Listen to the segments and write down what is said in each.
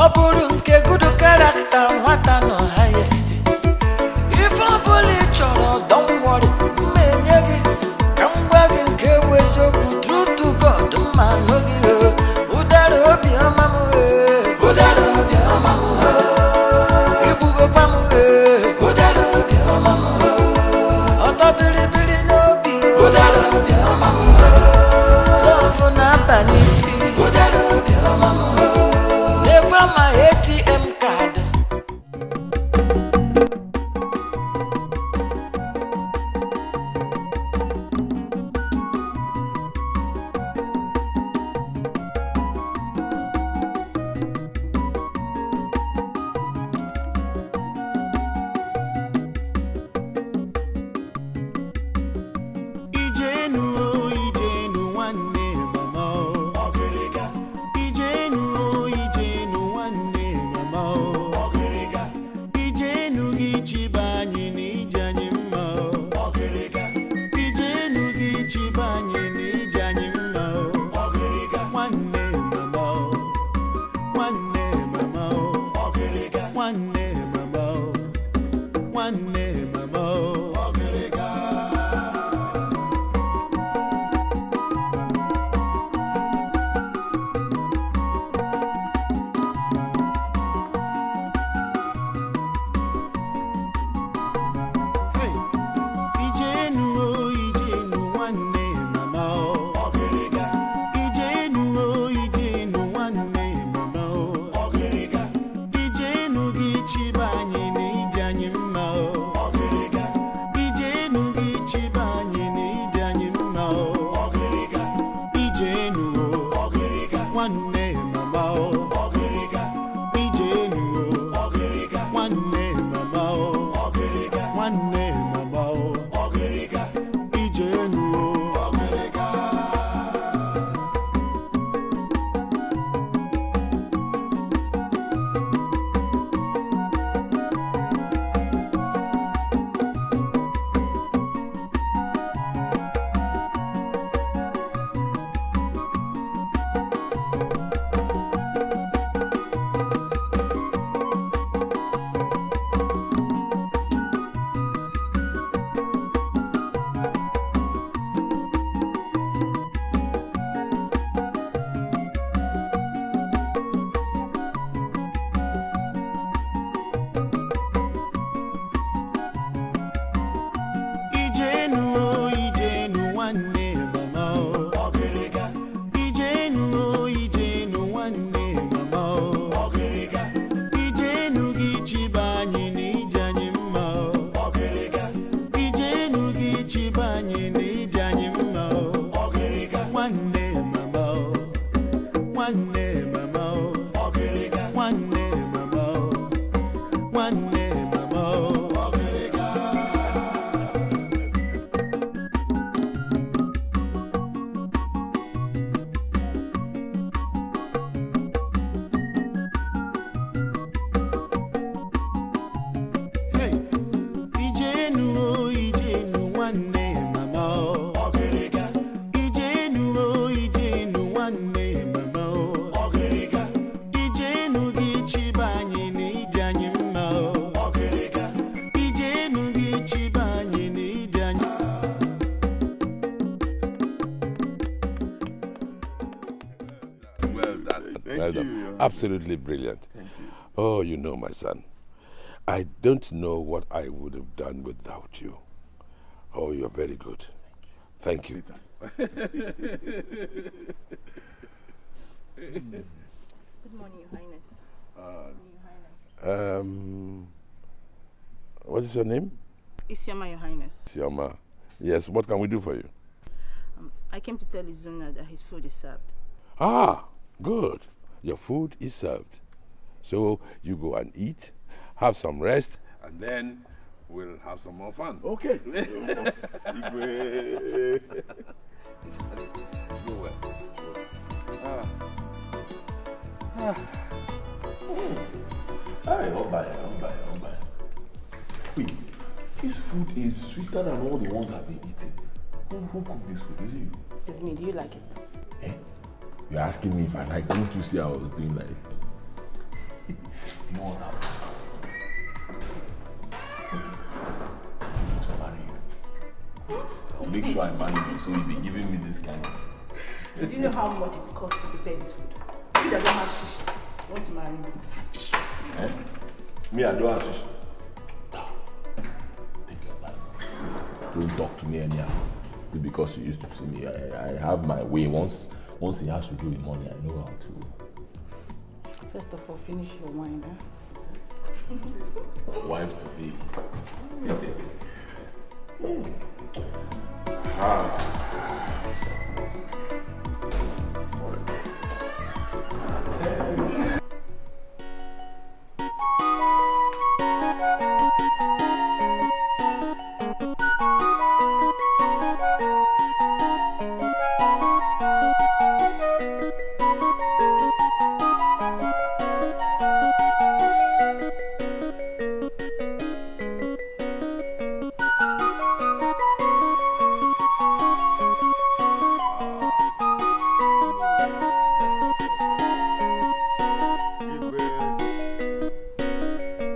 Oburu nke good character, nwata no highest. If I bully choro, don't worry, menyegi. Kangwagi nke wezoku, true to God, man nogi. Udara obi amamu, udara obi amamu. Ibugo pamu, udara obi amamu. Otabiri biri nobi, udara obi amamu. Love na banisi, udara obi amamu. Never my ATM card. Absolutely brilliant. Oh, you know, my son, I don't know what I would have done without you. Oh, you're very good. Thank you. Good morning, Your Highness. What is your name? Isioma, Your Highness. Isioma. Yes, what can we do for you? I came to tell Izunna that his food is served. Ah, good. Your food is served. So you go and eat, have some rest, and then we'll have some more fun. Okay. Go well. I'll buy. Wait, this food is sweeter than all the ones I've been eating. Who cooked this food? Is it you? It's me. Do you like it? Eh? You're asking me if I like. Don't you see I was doing like? You know what happened? To marry you. I'll make sure I marry you so you'll be giving me this kind of... Do you know how much it costs to prepare this food? You that don't have shish, you want to marry me? Eh? Me, I don't have shish. Take your time. Don't talk to me anyhow. Because you used to see me. I have my way. Once it has to do with money, I know how to. First of all, finish your wine, Wife to be.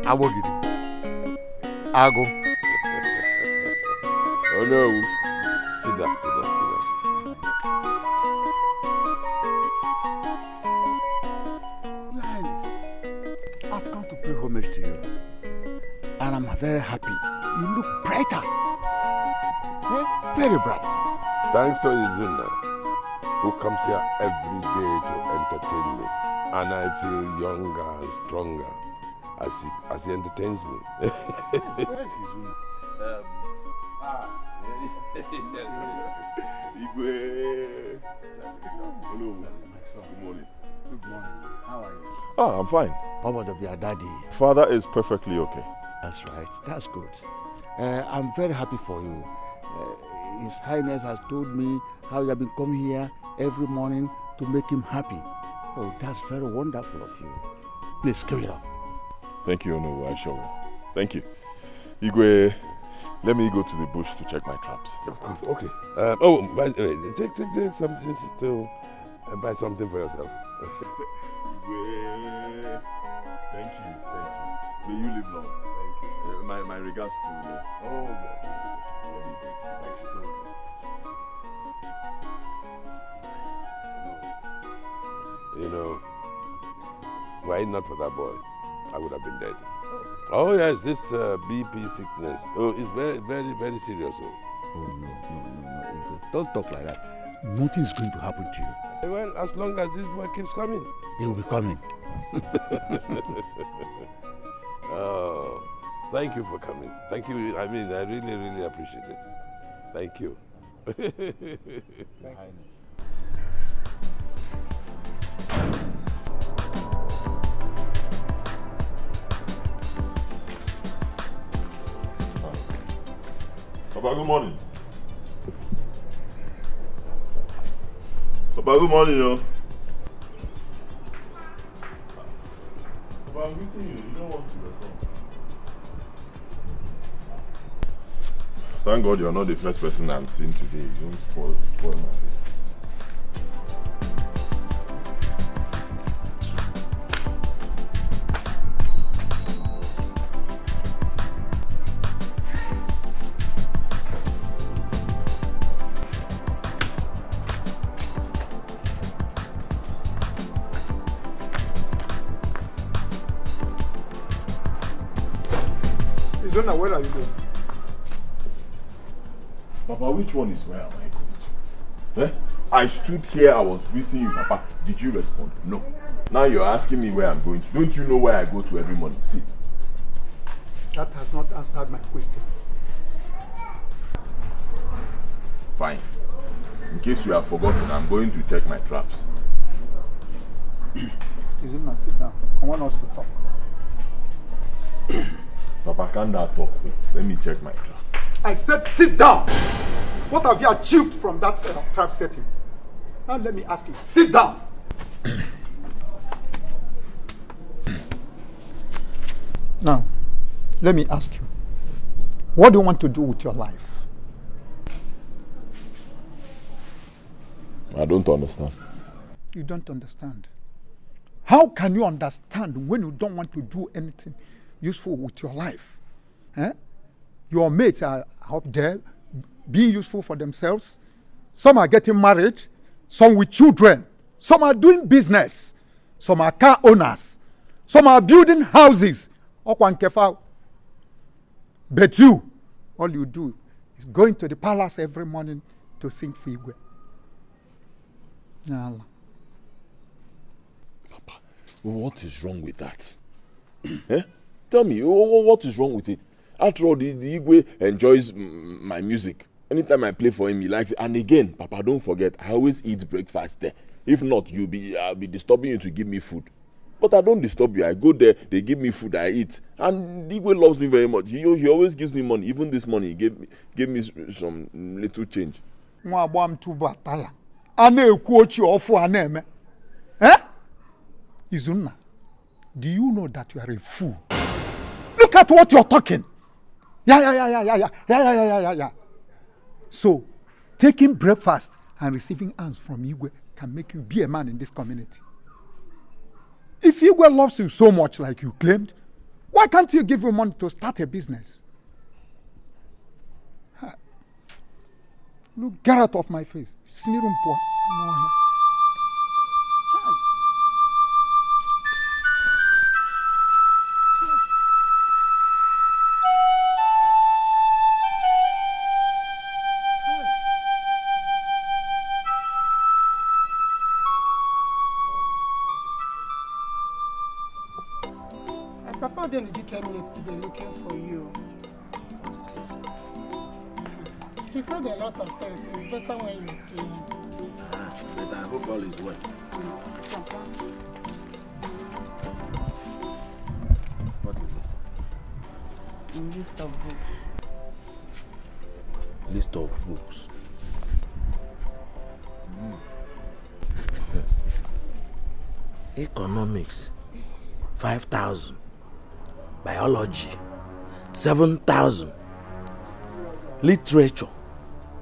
Awogidi. Ago. Oh no. Sit down. Your Highness, I've come to pay homage to you. And I'm very happy. You look brighter. Eh? Very bright. Thanks to Izunna, who comes here every day to entertain me. And I feel younger and stronger as he entertains me. Where is Izunna? Igwe. Hello. My son. Good morning. Good morning. How are you? Ah, I'm fine. How about your daddy? Father is perfectly okay. That's right. That's good. I'm very happy for you. His Highness has told me how you have been coming here every morning to make him happy. Oh, that's very wonderful of you. Please, carry it up. Thank you, Ono. I sure will. Thank you. Igwe, let me go to the bush to check my traps. Of course, okay. By the way, take something to buy something for yourself. Igwe, thank you. May you live long. Thank you. My regards to you. Oh, thank you. You know, were it not for that boy, I would have been dead. Oh yes, this BP sickness. Oh, it's very, very, very serious. Oh, no. Don't talk like that. Nothing is going to happen to you. Well, as long as this boy keeps coming. He will be coming. Oh, thank you for coming. Thank you. I mean, I really, really appreciate it. Thank you. Your Highness. Papa, good morning. Papa, good morning, yo. Papa, I'm greeting you. You don't want to respond. Thank God you're not the first person I'm seeing today. You don't spoil my day. Izunna, where are you going? Papa, which one is where am I going to? I stood here, I was greeting you, Papa. Did you respond? No. Now you're asking me where I'm going to. Don't you know where I go to every morning? See. That has not answered my question. Fine. In case you have forgotten, I'm going to check my traps. Izunna, sit down. I want us to talk. Papa, can't that talk? Wait, let me check my trap. I said sit down! What have you achieved from that trap setting? Now let me ask you, sit down! Now, let me ask you, what do you want to do with your life? I don't understand. You don't understand. How can you understand when you don't want to do anything useful with your life? Eh? Your mates are out there being useful for themselves. Some are getting married, some with children, some are doing business, some are car owners, some are building houses. But you, all you do is going to the palace every morning to sing Figwe. Allah. Papa, what is wrong with that? Eh? Tell me, what is wrong with it? After all, the Igwe enjoys my music. Anytime I play for him, he likes it. And again, Papa, don't forget, I always eat breakfast there. If not, I'll be disturbing you to give me food. But I don't disturb you. I go there, they give me food, I eat. And Igwe loves me very much. He always gives me money. Even this morning, he gave me some little change. Izunna, do you know that you are a fool? Look at what you're talking. Yeah. So, taking breakfast and receiving alms from Igwe can make you be a man in this community. If Igwe loves you so much like you claimed, why can't you give him money to start a business? Look, get out of my face. Papa Dikeh came yesterday looking for you. He said a lot of things. It's better when you see him. But I hope all is well. What is it? A list of books. List of books. Economics, 5,000. Biology, 7,000. Literature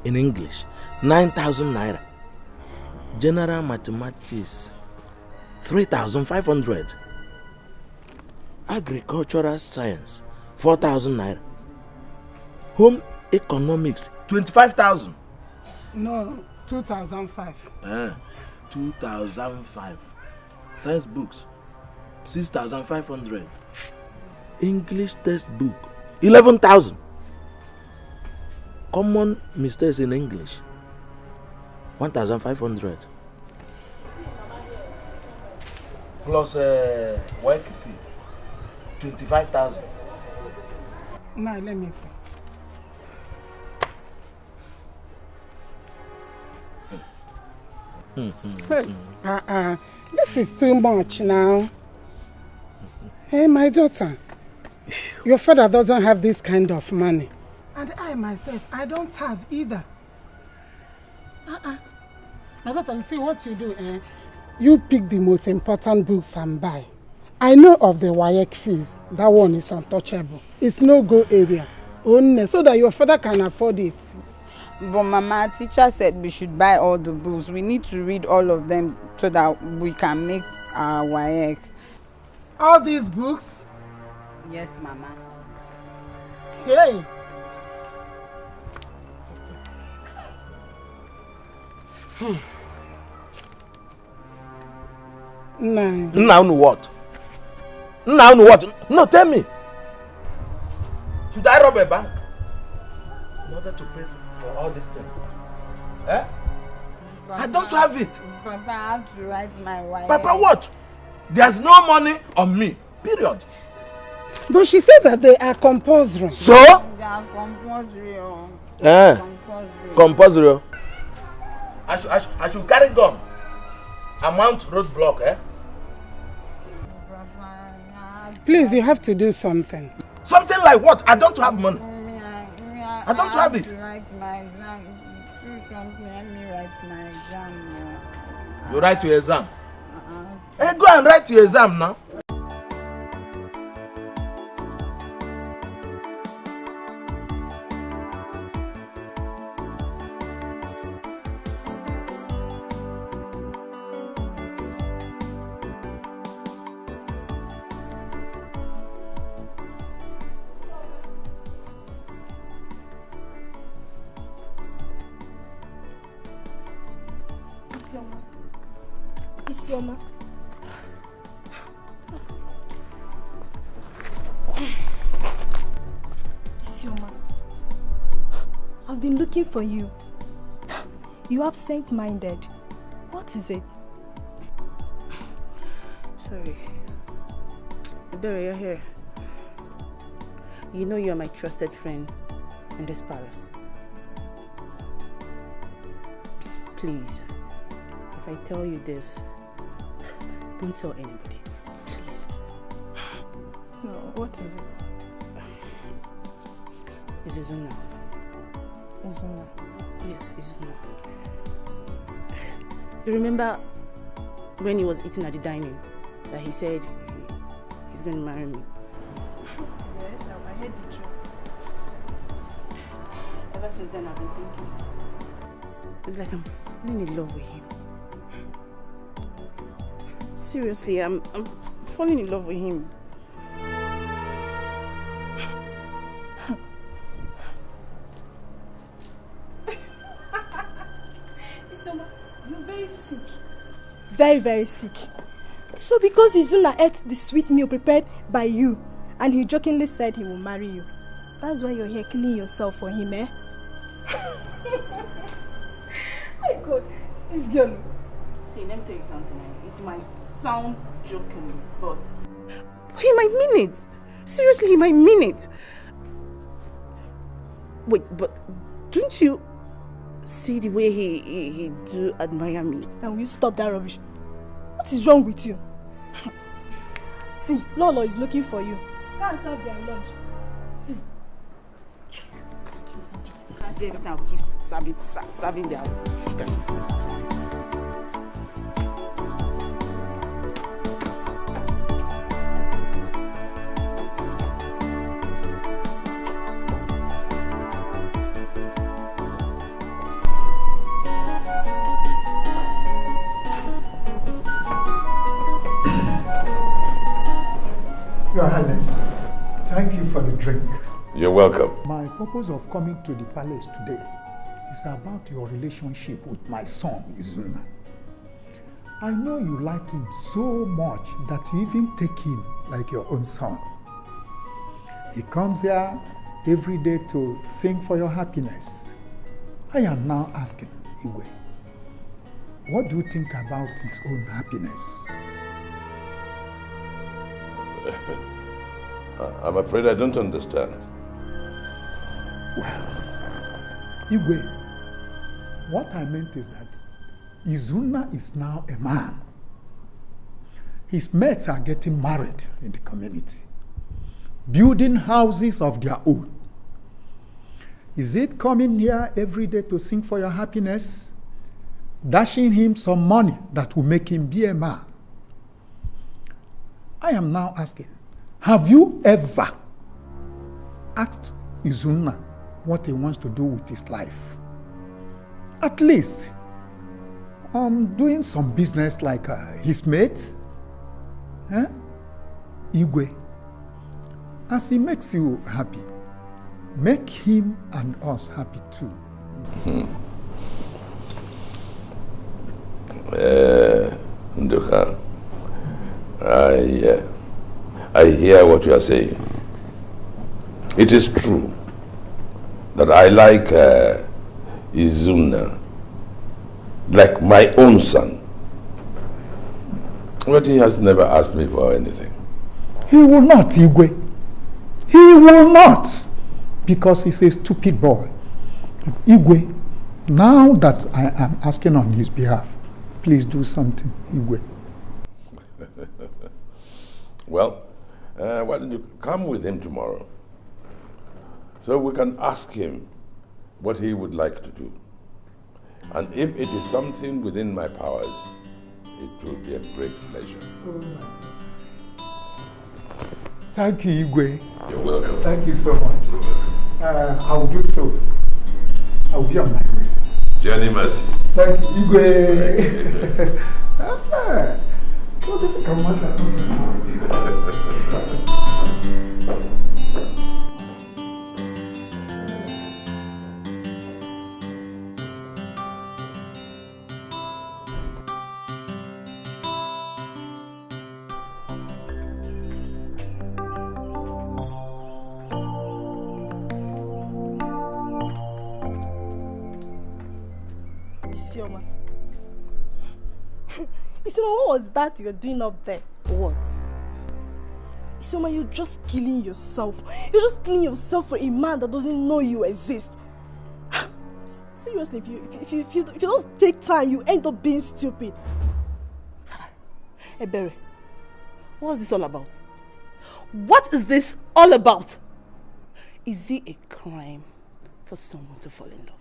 in English, 9,000 naira. General mathematics, 3,500. Agricultural science, 4,000 naira. Home economics, 25,000. No, 2,005. 2,005. Science books, 6,500. English textbook, 11,000. Common mistakes in English, 1,500. Plus work fee, 25,000. Now let me see. Hey, this is too much now. Hey, my daughter, your father doesn't have this kind of money. And I myself, I don't have either. My daughter, you see what you do, eh? You pick the most important books and buy. I know of the WAEC fees. That one is untouchable. It's no-go area. Only so that your father can afford it. But Mama, teacher said we should buy all the books. We need to read all of them so that we can make our WAEC. All these books? Yes, Mama. Hey. Now what? Now what? No, tell me. Should I rob a bank in order to pay for all these things? Eh? Papa, I don't have it. Papa, I have to write my WAEC. Papa, what? There's no money on me. Period. But she said that they are compulsory. So? They are compulsory. Compulsory. I should carry gun. Amount roadblock, eh? Please, you have to do something. Something like what? I don't have money. I don't have it. Write my exam. Do something. Let me write my exam. You write your exam? Hey, go and write your exam now. Isioma. Isioma, I've been looking for you. You absent-minded. What is it? Sorry. Udara, you're here. You know you're my trusted friend in this palace. Please, if I tell you this, don't tell anybody. Please. No, what is it? It's Izunna. Izunna? Yes, Izunna. You remember when he was eating at the dining that he said he's going to marry me? Yes, I heard the truth. Ever since then I've been thinking. It's like I'm falling in love with him. Seriously, I'm falling in love with him. You're very sick. Very, very sick. So because Izunna ate the sweet meal prepared by you and he jokingly said he will marry you, that's why you're here killing yourself for him, eh? My God, this girl. See, let me tell you something. It might sound joking, but he might mean it. Seriously, he might mean it. Wait, but don't you see the way he do admire me? Now will you stop that rubbish? What is wrong with you? See, Lolo is looking for you. Go and serve their lunch. See. Excuse me. Can't do everything I'll give serving their guys. Your Highness, thank you for the drink. You're welcome. My purpose of coming to the palace today is about your relationship with my son, Izunna. I know you like him so much that you even take him like your own son. He comes here every day to sing for your happiness. I am now asking Igwe, what do you think about his own happiness? I'm afraid I don't understand. Well, Igwe, what I meant is that Izunna is now a man. His mates are getting married in the community, building houses of their own. Is it coming here every day to sing for your happiness, dashing him some money that will make him be a man? I am now asking, have you ever asked Izunna what he wants to do with his life? At least, doing some business like his mates, Igwe, as he makes you happy, make him and us happy too. Nduka, I hear what you are saying. It is true that I like Izunna like my own son. But he has never asked me for anything. He will not, Igwe. He will not, because he's a stupid boy. Igwe, now that I am asking on his behalf, please do something, Igwe. Well, why don't you come with him tomorrow so we can ask him what he would like to do. And if it is something within my powers, it will be a great pleasure. Thank you, Igwe. You're welcome. Thank you so much. I will do so. I will be on my way. Journey mercies. Thank you, Igwe. Isuma, what was that you're doing up there? What? Isuma, you're just killing yourself. You're just killing yourself for a man that doesn't know you exist. Seriously, if you don't take time, you end up being stupid. Hey, Berry, what's this all about? What is this all about? Is it a crime for someone to fall in love?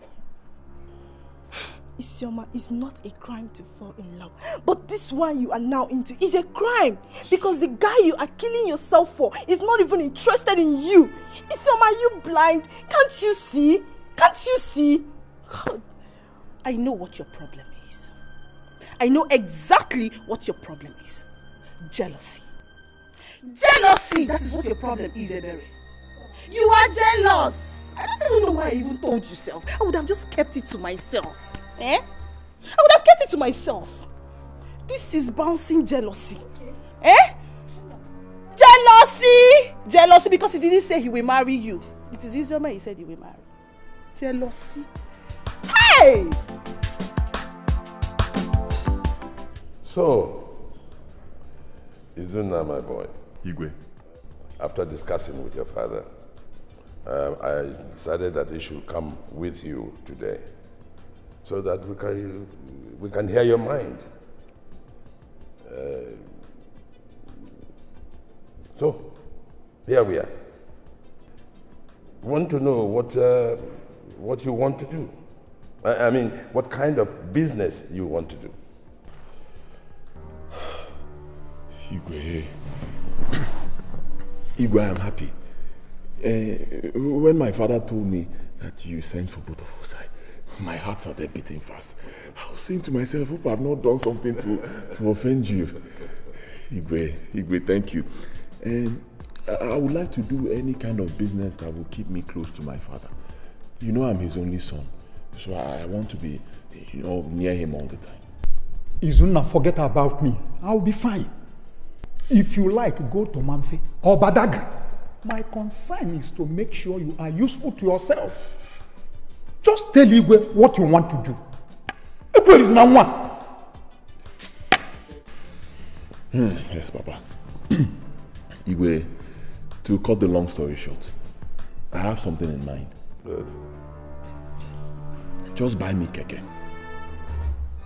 Isioma, it's not a crime to fall in love. But this one you are now into is a crime. Because the guy you are killing yourself for is not even interested in you. Isioma, you blind? Can't you see? Can't you see? God. I know what your problem is. I know exactly what your problem is. Jealousy. Jealousy! That is what your problem is, Ebere. You are jealous! I don't even know why I even told you so. I would have just kept it to myself. I would have kept it to myself. This is bouncing jealousy. Jealousy! Jealousy because he didn't say he will marry you. It is Izunna he said he will marry. Jealousy. Hey! So, Izunna, my boy. Igwe. After discussing with your father, I decided that he should come with you today so that we can hear your mind. So, here we are. We want to know what you want to do. I mean, what kind of business you want to do. Igwe, I'm happy. When my father told me that you sent for both of us, my heart started beating fast. I was saying to myself, hope I've not done something to offend you. Igwe, thank you. And I would like to do any kind of business that will keep me close to my father. You know I'm his only son, so I want to be, near him all the time. Izunna, forget about me. I'll be fine. If you like, go to Manfi or Badagry. My concern is to make sure you are useful to yourself. Just tell Igwe what you want to do. Igwe is number one. Yes, Papa. Igwe, to cut the long story short, I have something in mind. Good. Just buy me keke.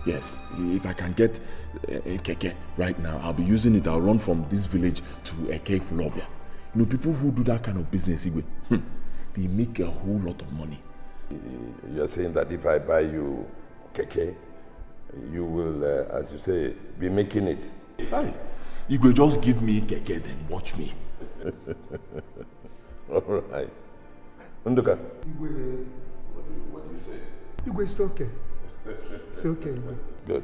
Yes, if I can get a keke right now, I'll be using it. I'll run from this village to a cake lobby. People who do that kind of business, they make a whole lot of money. You're saying that if I buy you keke, you will, as you say, be making it. Hi. Igwe, just give me keke, then watch me. All right. Unduka. Igwe, what do you say? Igwe, it's okay. It's okay, Igwe. Good.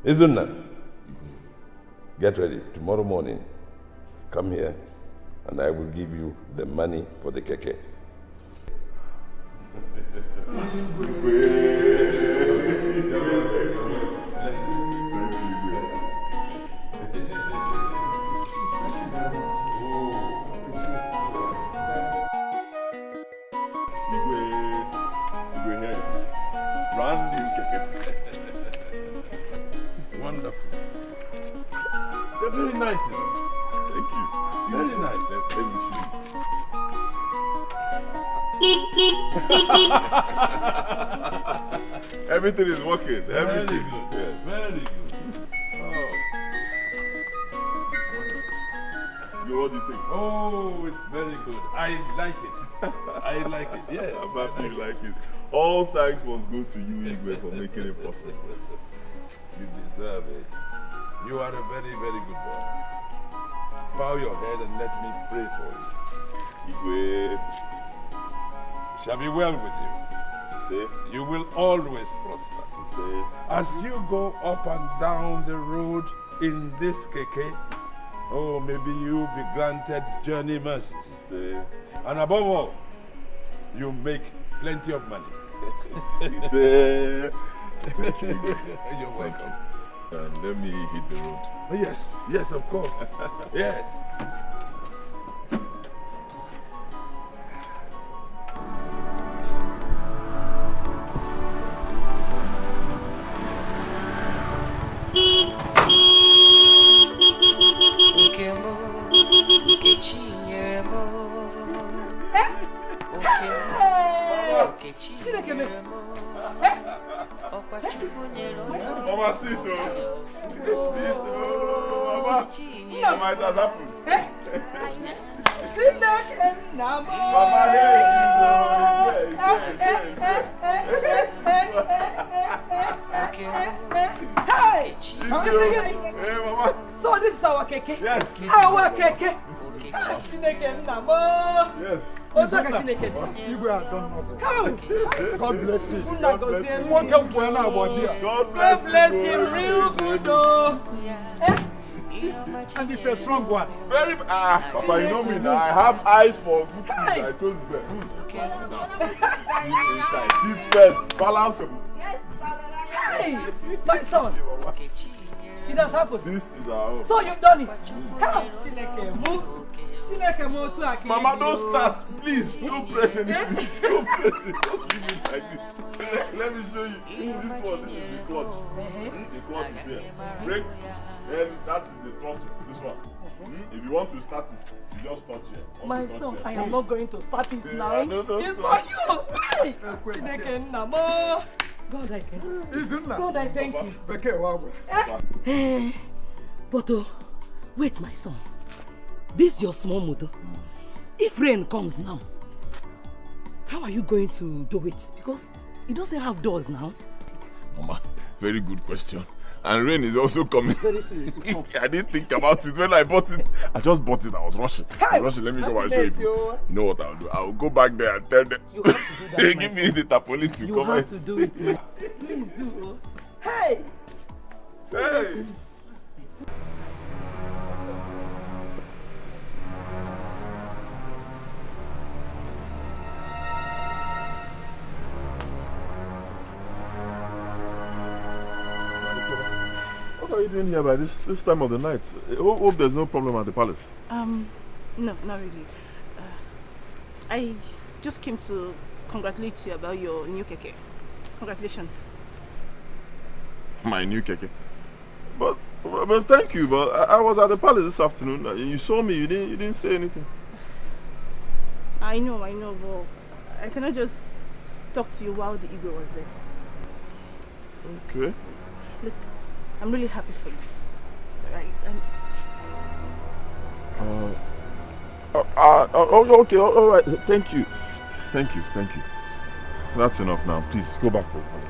Izunna, get ready. Tomorrow morning, come here, and I will give you the money for the keke. Wonderful. They're very nice. Thank you. Very nice. Let me show you. Everything is working. Everything. Very good. Yes. Very good. Oh. What do you think? Oh, it's very good. I like it. I like it. Yes. I'm happy you like it. All thanks must go to you, Igwe, for making it possible. You deserve it. You are a very, very good boy. Bow your head and let me pray for you. Igwe. It shall be well with you. Say. You will always prosper. Say. As you go up and down the road in this keke, oh, maybe you be granted journey mercies. Say. And above all, you make plenty of money. Say. You're welcome. And let me hit the road. Oh, yes, yes, of course. Yes. Mama, sit down. Mama, it has happened. Mama, Hey, Mama. So this is our keke? Yes. Our keke? Yes. God bless you. God bless him real good though. And it's a strong one. Very Papa, you know me now. I have eyes for good things. I told you that. Sit first. Balance. Hey, my son. It has happened. This is our own. So you've done it. Mama, don't start. Please, don't press anything. Don't press it. Just leave it like this. Let me show you. This one, this is the cloth. The cloth is there. Break. Then that is the throttle. This one. If you want to start it, you just touch here. My son, I am not going to start it now. It's for you. Hey, God, I thank you. Izunna. God, I thank you. But wait, my son. This is your small motor. If rain comes now, how are you going to do it? Because it doesn't have doors now. Mama, very good question. And rain is also coming. Very soon it will come. I didn't think about it when I bought it. I just bought it. I was rushing. Let me go and show you. You know what I'll do? I'll go back there and tell them. You have to do that. Give me the tarpaulin to cover it. You have to do it, man. Please do. Hey! Hey! What are you doing here by this time of the night? Hope there's no problem at the palace. No, not really. I just came to congratulate you about your new keke. Congratulations. My new keke. But thank you. But I was at the palace this afternoon. You saw me. You didn't say anything. I know, but I cannot just talk to you while the Igwe was there. Okay. Look, I'm really happy for you. Right? Okay, all right. Thank you. That's enough now. Please go back to the palace.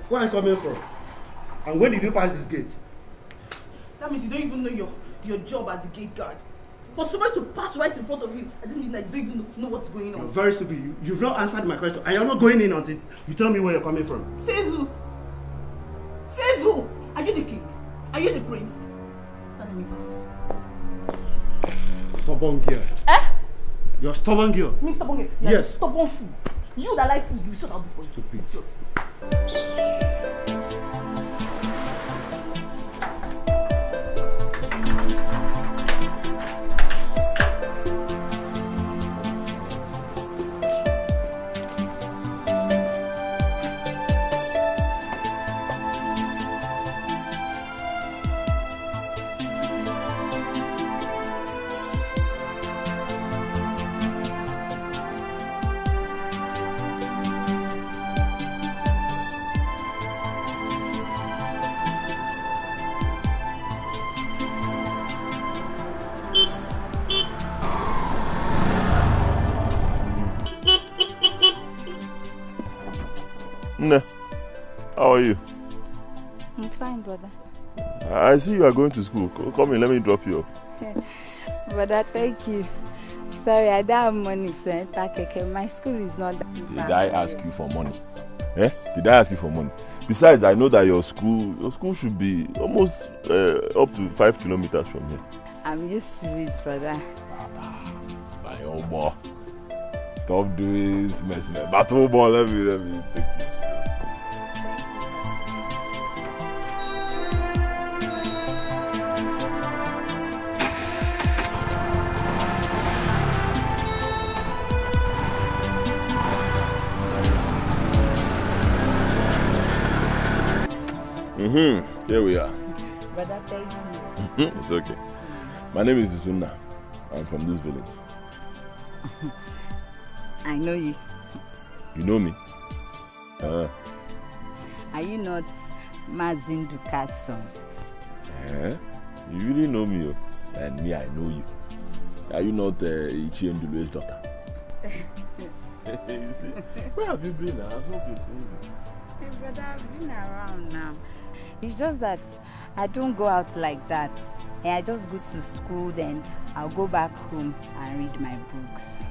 Where are you coming from? And when did you pass this gate? That means you don't even know your job as the gate guard. For somebody to pass right in front of you, I just mean like you don't even know what's going on. You're very stupid. You've not answered my question. And you're not going in until you tell me where you're coming from. Says who? Are you the king? Are you the prince? Let me pass. Stubborn girl. You're stubborn girl. Me stubborn girl? Yes. Stubborn fool. You that like food, you shut up before. Stupid. How are you? I'm fine, brother. I see you are going to school. Come in, let me drop you up. Brother, thank you. Sorry, I don't have money to enter keke. My school is not that. Did I ask you for money? Did I ask you for money? Besides, I know that your school should be almost up to 5 kilometers from here. I'm used to it, brother. My old boy. Stop doing this mess, man. Battle ball, let me take you. Here we are. Brother, thank you. It's okay. My name is Izunna. I'm from this village. I know you. You know me? Are you not Mazin Duka's son? You really know me, and me, I know you. Are you not Ichi and Dulue's daughter? You see? Where have you been? I've not been seeing you. Hey, brother, I've been around now. It's just that I don't go out like that. I just go to school, then I'll go back home and read my books.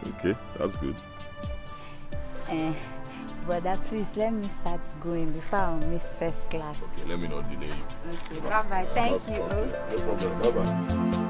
Okay, that's good. Brother, please let me start going before I miss first class. Okay, let me not delay you. Okay, bye-bye. Thank you. No problem. Bye-bye.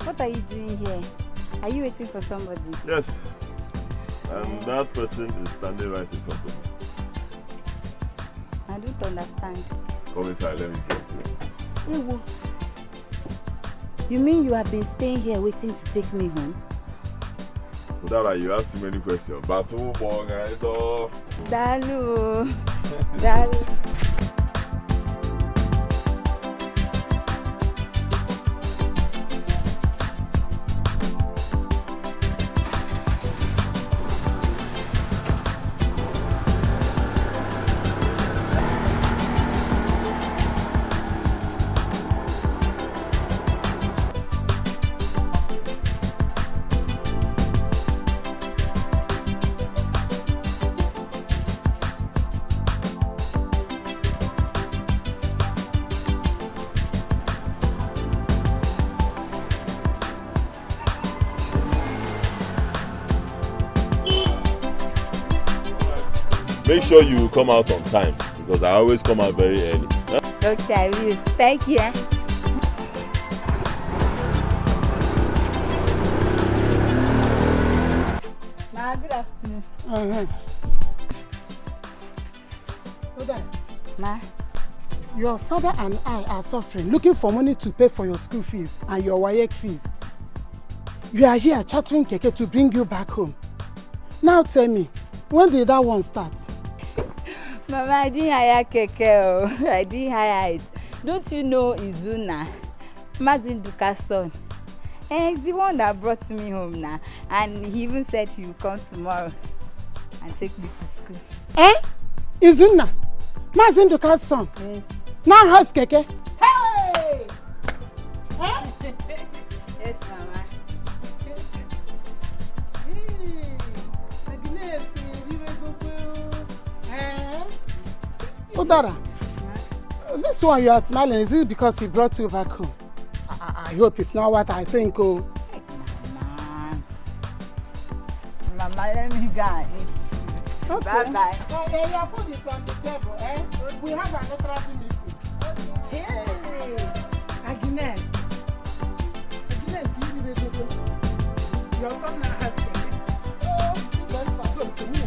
What are you doing here? Are you waiting for somebody? Yes. And that person is standing right in front of me. I don't understand. Come inside, let me talk to you. You mean you have been staying here waiting to take me home? Udara, you asked too many questions. Batu, Bonga, Dalu. Dalu. Make sure you come out on time because I always come out very early. Huh? Okay, I will. Thank you. Ma, good afternoon. Ma. Your father and I are suffering, looking for money to pay for your school fees and your WAEC fees. You are here chattering keke to bring you back home. Now tell me, when did that one start? Mama, I didn't hire keke. I didn't hire it. Don't you know Izunna? Mazin Duka's son. He's the one that brought me home now. And he even said he will come tomorrow and take me to school. Izunna? Mazin Duka's son? Yes. Now how's keke? Hey! Yes, Mama. Udara, this one you are smiling, is it because he brought you back home? I hope it's not what I think, oh. Mama, let me go and eat. Okay. Bye-bye. Your food is on the table, eh? We have another meeting. Hey, Agnes. Your son now has keke. Oh, let's talk to me.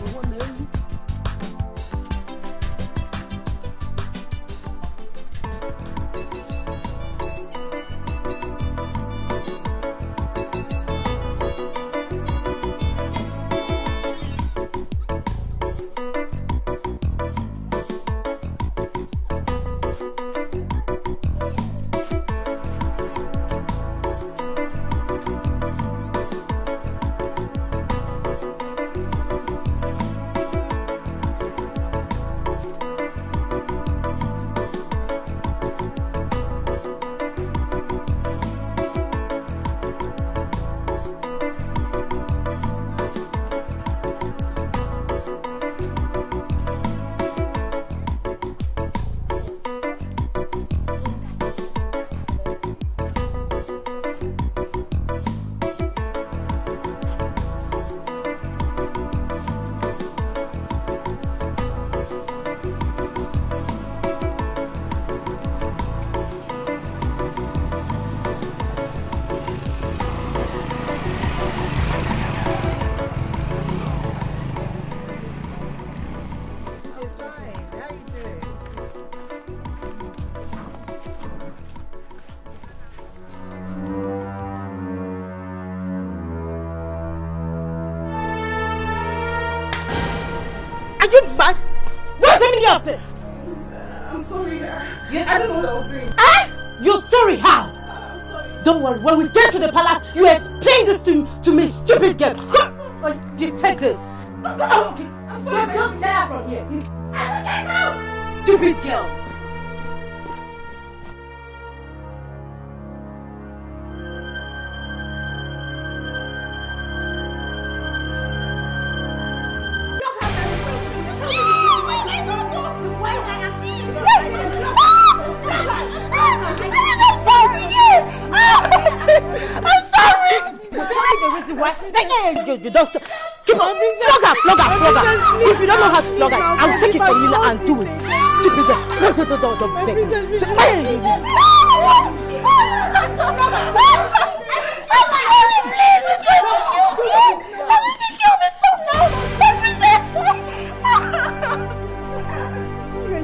Are you mad? What's the meaning of this? I'm sorry. I don't know what I was doing. Eh? You're sorry? How? I'm sorry. Don't worry. When we get to the palace, you explain this to me, stupid girl. You take this. I'm sorry. Just get out from here. Stupid girl. You don't keep on flog her. If you don't know how to flog her, I'll take it from you now and do it. Stupid girl. Don't beg me.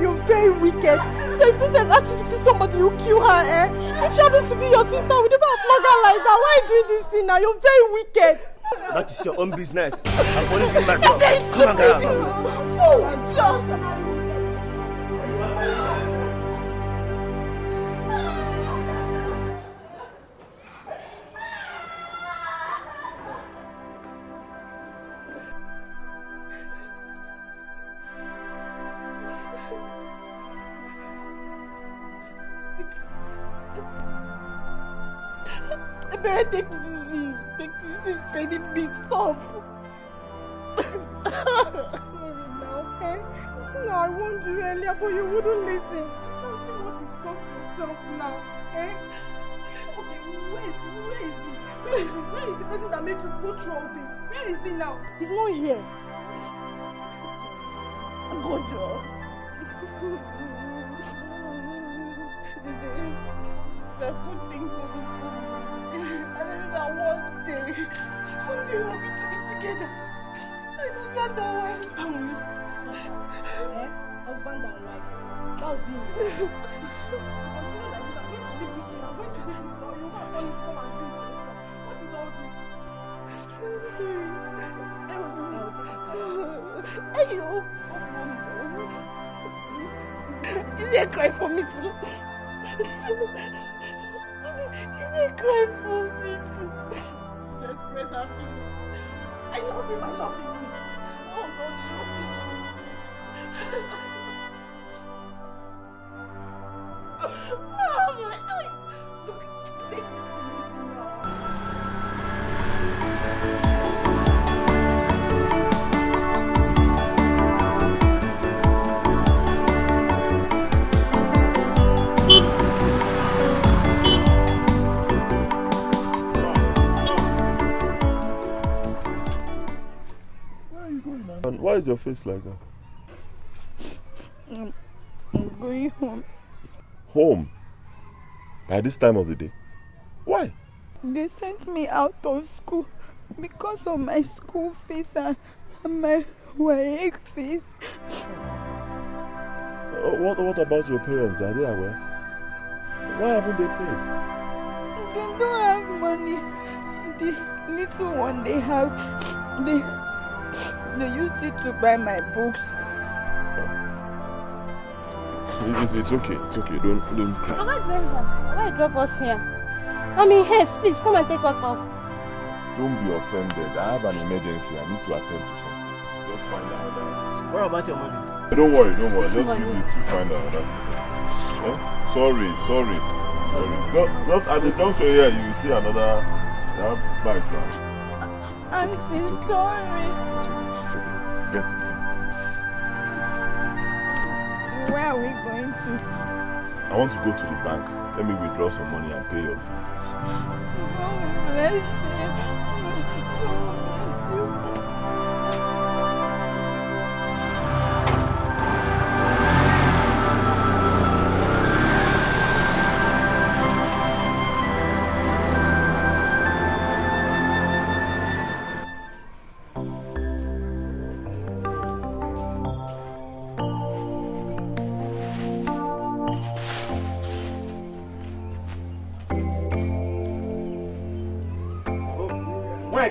You're very wicked. So if Princess asks you to kill somebody, you kill her, eh? If she happens to be your sister, we never flog her like that. Why are you doing this thing now? You're very wicked. That is your own business. I'm only doing my job. Come on, girl. Better take this easy. Take this easy, spending me stop. Sorry now, okay? See now, I warned you earlier, but you wouldn't listen. Now see what you've cost yourself now, eh? Okay, where is the person that made you go through all this? Where is he now? He's not here. Gojo. The good things doesn't promise. And then that one day we'll be together. Husband and wife. Husband and wife. That would be your continue like this. I'm going to leave this thing. I'm going to leave this now. You have money to come and do it yourself. What is all this? Is he a cry for me too? Is he a cry for me too? Just press her feelings. I love him. Oh, God, rubbish. Look, take this thing now. And why is your face like that? I'm going home. Home? By this time of the day? Why? They sent me out of school because of my school fees and my WAEC fees. What about your parents? Are they aware? Why haven't they paid? They don't have money. The little one they have, they used it to buy my books. It's okay. Don't cry. Mama driver, why drop us here? I mean, haste, please come and take us off. Don't be offended. I have an emergency. I need to attend to something. Just find out. What about your money? Don't worry. Just use it to find out. Sorry. Just at the junction here, you will see another bike. Auntie, sorry. It's okay. Get it. Where are we going to? I want to go to the bank. Let me withdraw some money and pay your fees. God bless you.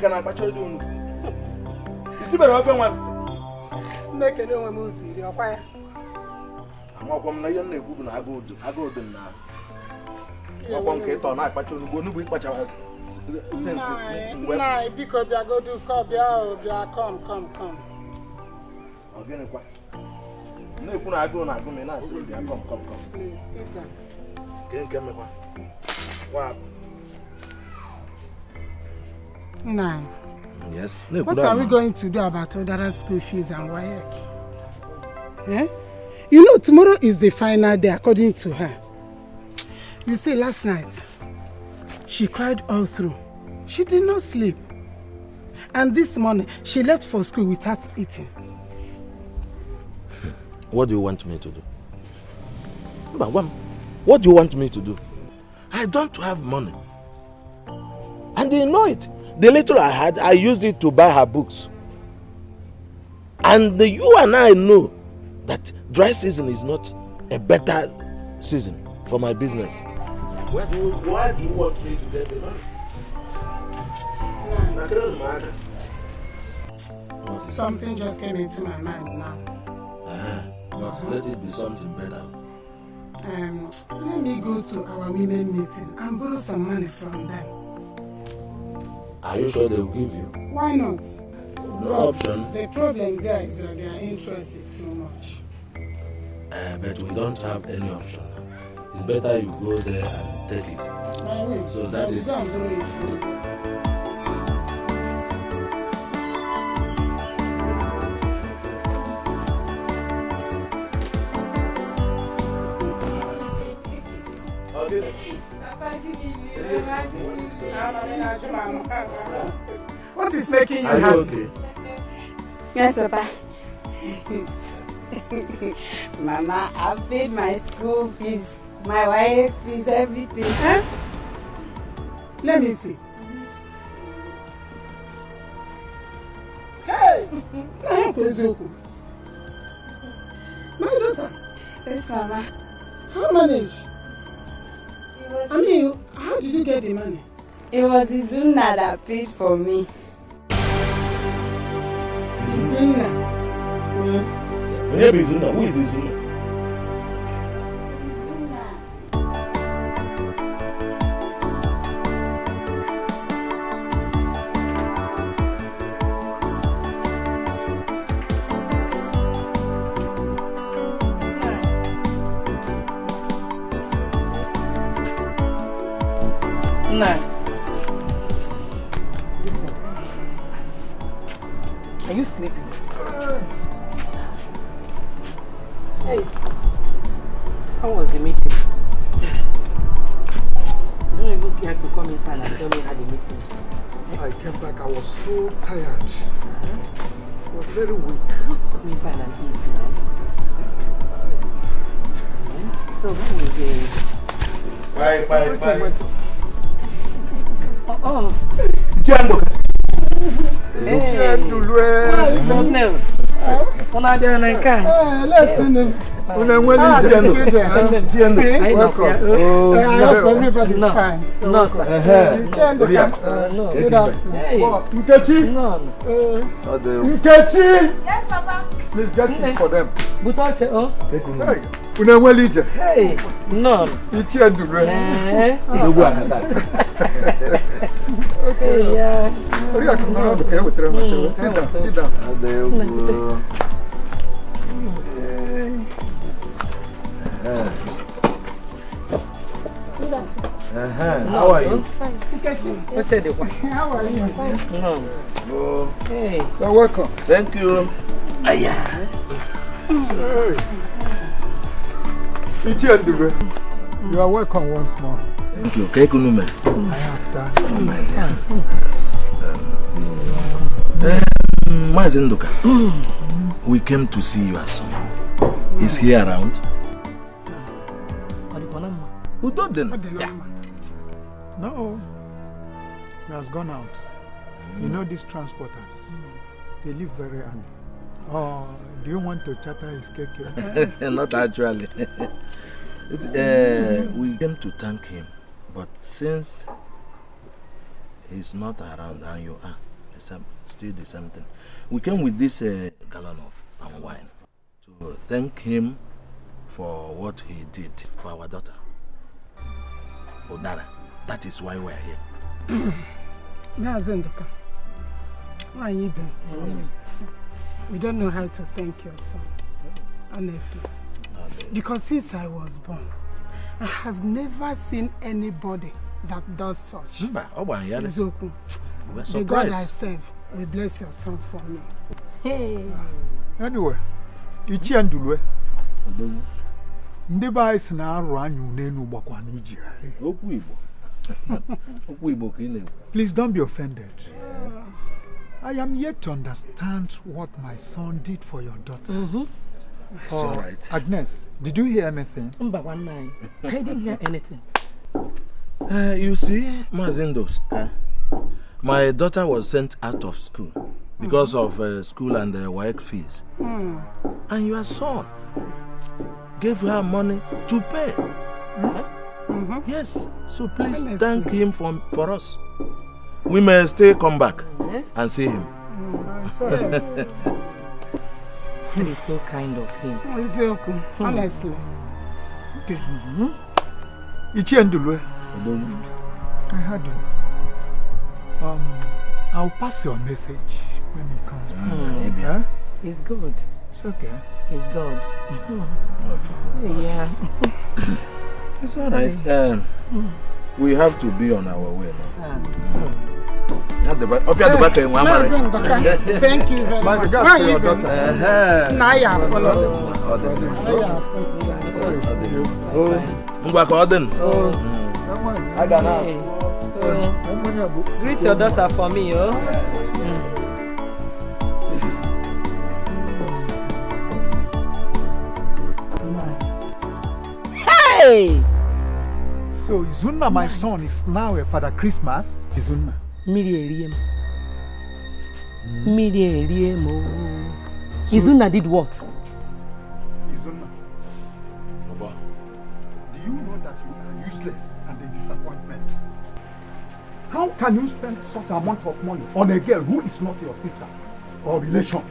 Can I patch you? You see, better often one. Make a new music, you're quiet. I'm not going to I go to now. I'm going to get on. I patch you. Go to patch us. Nah, because you go to come. Again, what? No, I go and I say, come. Please sit down. Get me what? Nah. Yes. What are we going to do about Udara's school fees and WAEC? Eh? You know, tomorrow is the final day, according to her. You see, last night, she cried all through. She did not sleep. And this morning, she left for school without eating. What do you want me to do? What do you want me to do? I don't have money. And they know it. The little I had, I used it to buy her books. And you and I know that dry season is not a better season for my business. Why do you want me to get the money? Something just came into my mind now. But let it be something better. Let me go to our women meeting and borrow some money from them. Are you sure they will give you? Why not? No option. The problem there is that their interest is too much. But we don't have any option. It's better you go there and take it. My way. So that is... What is making you happy? Okay? Yes, Papa. Mama, I paid my school fees, my WAEC fees, everything. Huh? Let me see. Hey! My daughter. Yes, Mama. How manage? I mean, how did you get the money? It was Izunna that paid for me. Izunna? Your name is Izunna. Who is Izunna? Are you sleeping? Hey, how was the meeting? You don't even care to come inside and tell me how the meeting is. I came back, I was so tired. I was very weak. You're supposed to come inside and eat now. So when is the... Bye. Oh. Jendo. Everybody's fine. No, sir. Good afternoon. Nkechi. Nkechi. Yes, Papa. Please get seat for them. Butoche, oh. Unenwelije. Hey, no. Ichi endure. Okay, yeah. Sit down, sit down. How are you? Fine. How are you? No. Oh. Hey. You're welcome. Thank you. Hey. Ichi endure. You are welcome once more. Thank you. Kekunume. I have done. Oh my God. Mazinduka, we came to see your son. Is he around? No, he has gone out. You know these transporters, they live very early. Oh, do you want to charter his keke? Not actually. We came to thank him, but since he's not around and you are, still the same thing. We came with this gallon of palm wine to thank him for what he did for our daughter, Udara. That is why we are here. Nazenduka, where are you been? We don't know how to thank your son, honestly. Because since I was born, I have never seen anybody that does such. Izoku, the God I serve will bless your son for me. Hey. Anyway, Ichi Andulwe. Ndiba is na aru anyu nenu bakwa n'iji. Please don't be offended. I am yet to understand what my son did for your daughter. It's all right. Agnes, did you hear anything? I didn't hear anything. You see, Mazindos, my daughter was sent out of school because of school and work fees. And your son gave her money to pay. Yes, so please thank him for us. We may still come back and see him. It is so kind of him. It's okay, honestly. Okay. Ichi Endulwe. I heard you. I'll pass your message when he comes back. It's good. It's okay. It's good. Yeah. It's all right. We have to be on our way now. Thank you very much. Where are you going? Naya, follow them. Greet your daughter for me, oh. Hey! So Izunna, my son, is now a Father Christmas. Izunna. Izunna did what? Izunna. Baba, do you know that you are useless and a disappointment? How can you spend such an amount of money on a girl who is not your sister or relation?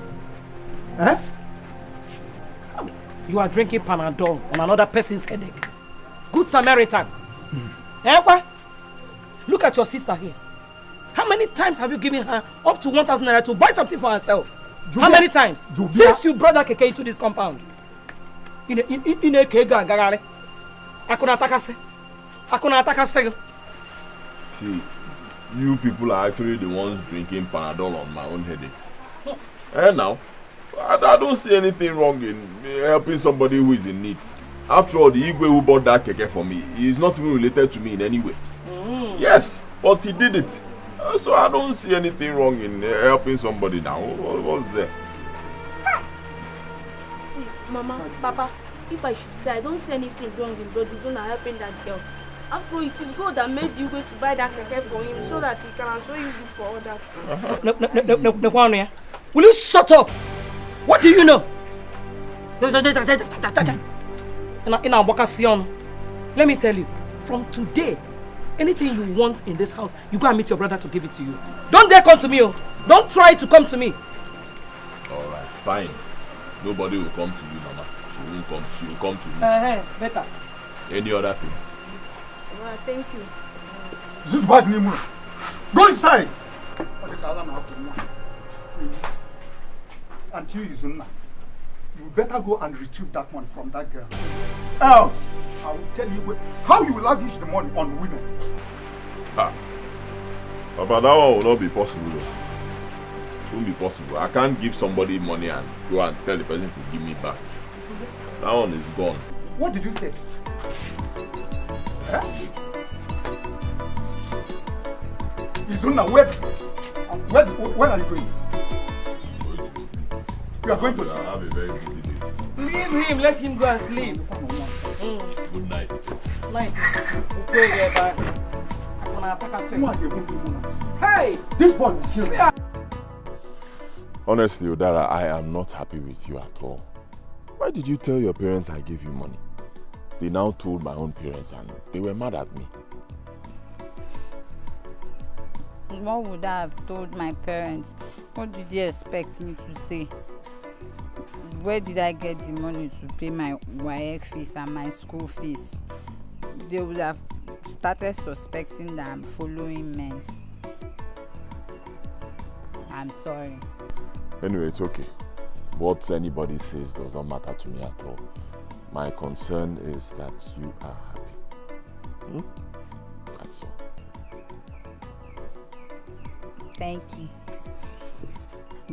Eh? You are drinking Parental on another person's headache. Good Samaritan. Eh? Look at your sister here. How many times have you given her up to 1,000 naira to buy something for herself? How many times? Since you brought that keke into this compound. In a kega garare. See, you people are actually the ones drinking Panadol on my own headache. And now, I don't see anything wrong in helping somebody who is in need. After all, the Igwe who bought that keke for me, he is not even related to me in any way. Yes, but he did it. So I don't see anything wrong in helping somebody now. What's there? See, Mama, Papa, if I should say, I don't see anything wrong in Izunna helping that girl. After all, it is God that made you go to buy that keke for him so that he can also use it for others. No, will you shut up? What do you know? Let me tell you, from today, anything you want in this house, you go and meet your brother to give it to you. Don't dare come to me, oh. Don't try to come to me. Alright, fine. Nobody will come to you, Mama. She will come to me. Better. Any other thing? Well, thank you. This is bad news. Go inside. Until Izunna, you better go and retrieve that money from that girl. Else, I will tell you how you lavish the money on women. Ha. Papa, that one will not be possible. It won't be possible. I can't give somebody money and go and tell the person to give me back. That one is gone. What did you say? Eh? Izunna, where are you going? You are going to sleep. I have a very busy day. Leave him, let him go and sleep. Good night. Night. Hey! This boy will kill me. Honestly, Udara, I am not happy with you at all. Why did you tell your parents I gave you money? They now told my own parents and they were mad at me. What would I have told my parents? What did they expect me to say? Where did I get the money to pay my WAEC fees and my school fees? They would have started suspecting that I'm following men. I'm sorry. Anyway, it's okay. What anybody says does not matter to me at all. My concern is that you are happy. That's all. Thank you.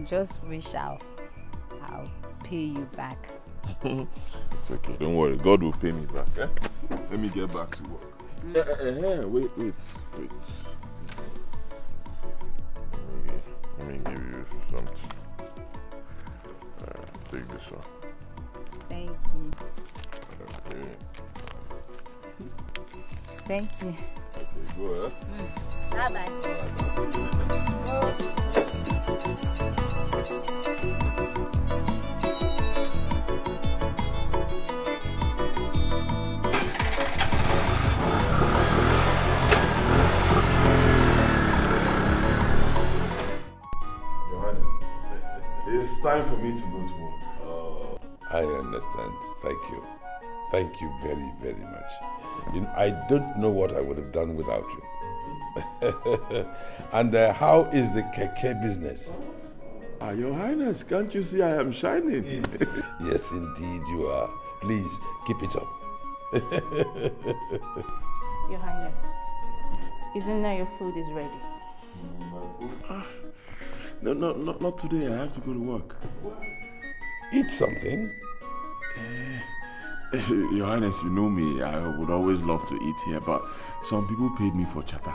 Just wish I'll pay you back. It's okay, don't worry. God will pay me back. Eh? Let me get back to work. Wait. Let me give you something. Take this one. Thank you. Okay. Thank you. Okay, go ahead. Bye-bye. It's time for me to go to work. I understand. Thank you. Thank you very, very much. You know, I don't know what I would have done without you. And how is the keke business? Your Highness, can't you see I am shining? Yes, indeed you are. Please, keep it up. Your Highness, isn't that your food is ready? No, not today. I have to go to work. Eat something. Your Highness, you know me. I would always love to eat here, but some people paid me for chatter.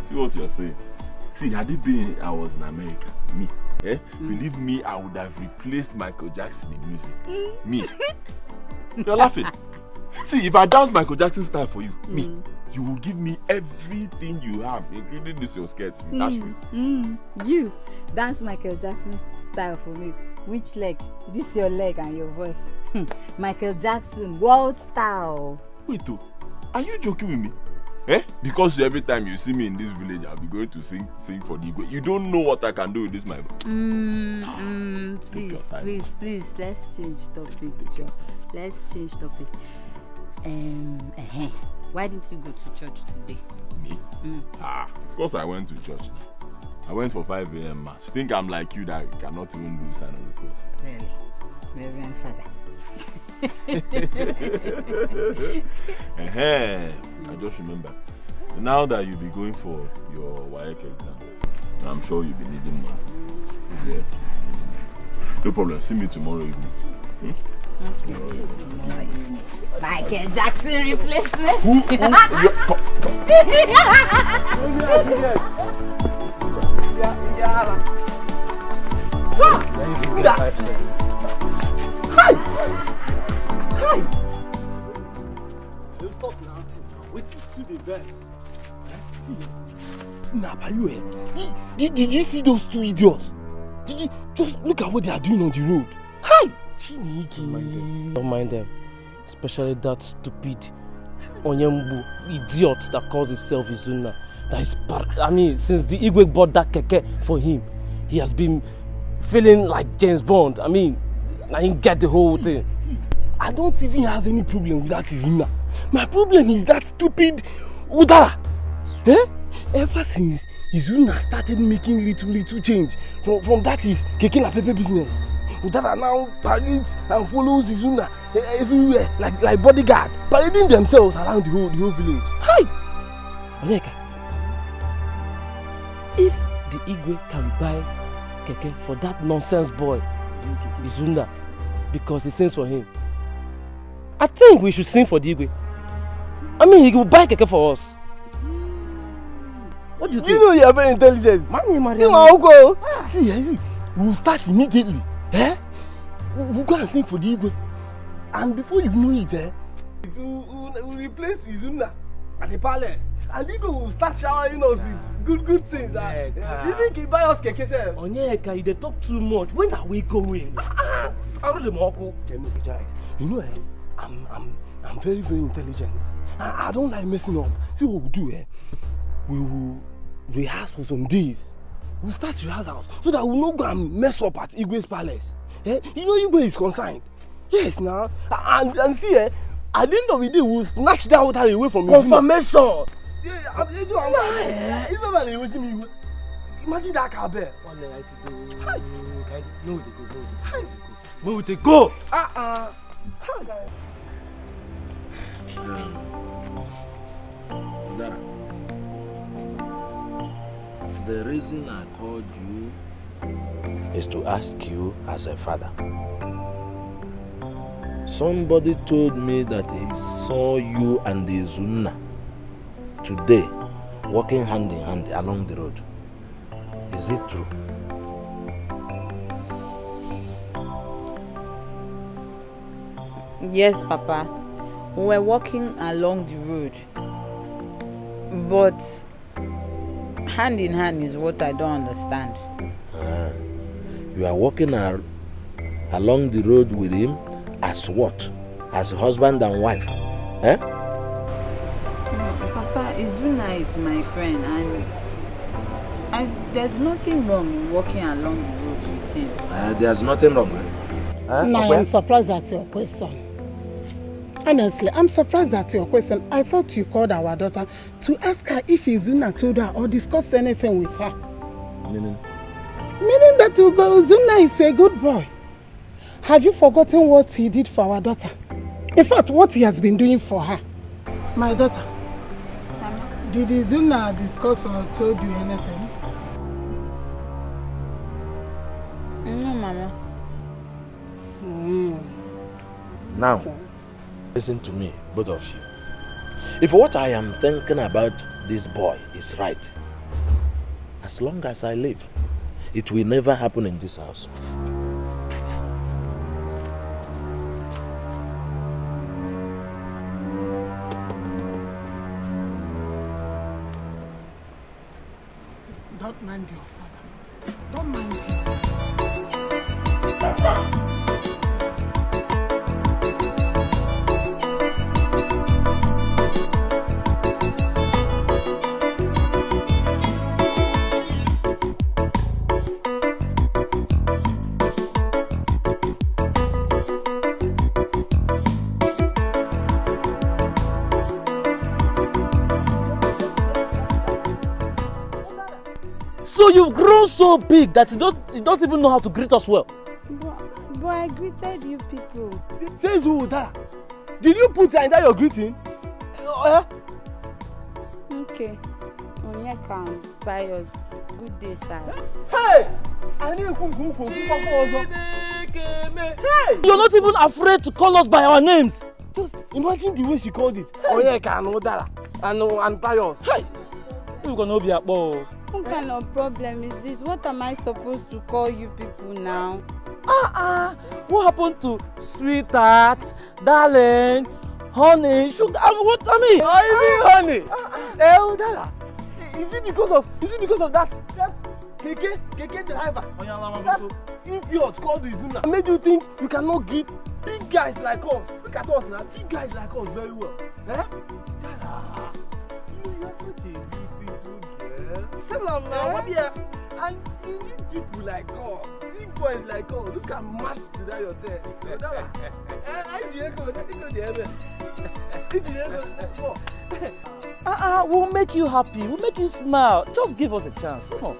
See what you're saying. See, had it been I was in America, believe me, I would have replaced Michael Jackson in music. Me. You're laughing. See, if I dance Michael Jackson style for you, you will give me everything you have, including this your skirt. That's you. You dance Michael Jackson style for me. Which leg? This your leg and your voice. Michael Jackson, world style. Wait, are you joking with me? Eh? Because every time you see me in this village, I'll be going to sing for the Igwe. You don't know what I can do with this, my boy. Please, let's change topic. Let's change topic. Why didn't you go to church today? Me? Of course I went to church. I went for 5 a.m. mass. You think I'm like you that cannot even do sign of the cross? Really? Reverend Father. I just remember. Now that you'll be going for your WAEC exam, I'm sure you'll be needing money. Yeah. No problem. See me tomorrow evening. Tomorrow evening. Michael Jackson replacement. Who? Hi! You talk now. Wait till the verse. Nah, but you, did you see those two idiots? Did you just look at what they are doing on the road? Hi! Don't mind them. Especially that stupid Onyembu idiot that calls himself Izunna. That is since the Igwe bought that keke for him, he has been feeling like James Bond. I didn't get the whole thing. I don't even have any problem with that Izunna. My problem is that stupid Udara. Ever since Izunna started making little change from that his keke na pepe business, Udara now parades and follows Izunna everywhere like bodyguard, parading themselves around the whole village. Hi! Onyeka, if the Igwe can buy keke for that nonsense boy, Izunna, because he sings for him, I think we should sing for the Igwe. He will buy keke for us. What do you think? You know you are very intelligent. See, we'll start immediately. We'll go and sing for the Igwe. And before you know it, we'll replace Izunna at the palace. And Igwe will start showering us with good things. You think he buy us keke sef? Onyeka, you talk too much. When are we going? You know, I'm very, very intelligent. I don't like messing up. See what we'll do, we will rehearse for some days. We'll start rehearsals so that we'll not go and mess up at Igwe's palace. You know Igwe is concerned. Yes, now. And see, at the end of the day, we'll snatch that water away from you. Confirmation! Imagine that car bear. Where they go? Udara, the reason I called you is to ask you as a father. Somebody told me that he saw you and Izunna today walking hand in hand along the road. Is it true? Yes, Papa. We were walking along the road. But hand in hand is what I don't understand. You are walking along the road with him as what? As husband and wife? Papa, Izunna is my friend and there's nothing wrong in walking along the road with him. There's nothing wrong. No, I'm surprised at your question. Honestly, I'm surprised at your question. I thought you called our daughter to ask her if Izunna told her or discussed anything with her. Meaning? Meaning that Izunna is a good boy. Have you forgotten what he did for our daughter? In fact, what he has been doing for her. My daughter, did Izunna discuss or told you anything? No, Mama. Now, listen to me, both of you. If what I am thinking about this boy is right, as long as I live, it will never happen in this house. Don't mind your father. Don't mind him. So you've grown so big that you don't even know how to greet us well. But I greeted you people. Says who, Udara? Did you put her in that your greeting? Okay. Onyeka and Pius. Good day, sir. Hey! Hey! You're not even afraid to call us by our names. Just imagine the way she called it. Onyeka and Udara and Pius. Hey! You're gonna be a boy. What kind of problem is this? What am I supposed to call you people now? What happened to sweetheart, darling, honey, sugar? What I mean? Honey. Udara. Is it because of that keke driver? That idiot called Izunna made you think you cannot greet big guys like us. Look at us now, big guys like us very well. Udara, you are such a beautiful girl. Tell them now, and you need people like us, big boys like us who can match to that your test. Udara, we'll make you happy. We'll make you smile. Just give us a chance. Come on.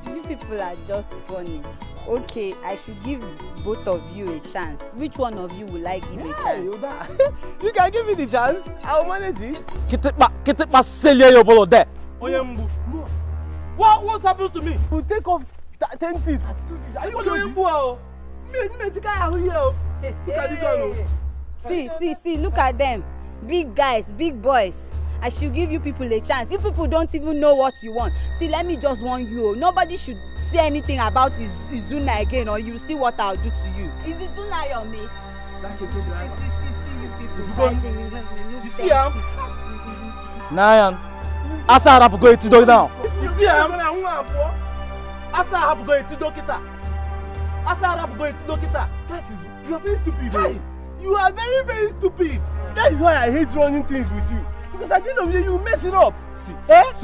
You people are just funny. Okay, I should give both of you a chance. Which one of you will I give a chance? You can give me the chance. I'll manage it. Ketepa selye your bolo there. What happens to me? We'll take off 10 feet, 32 feet. Are you going to Look at this one. See, look at them. Big guys, big boys. I should give you people a chance. You people don't even know what you want. See, let me just warn you. Nobody should say anything about Izunna again, or you'll see what I'll do to you. Is Izunna your mate? You see him? Nayan. Asa harap go itido now. You see him? Asa harap go itido kita. Asa harap go itido kita. That is, you are very stupid. Hey, you are very, very stupid. That is why I hate running things with you. Because at the end of the day, you mess it up. See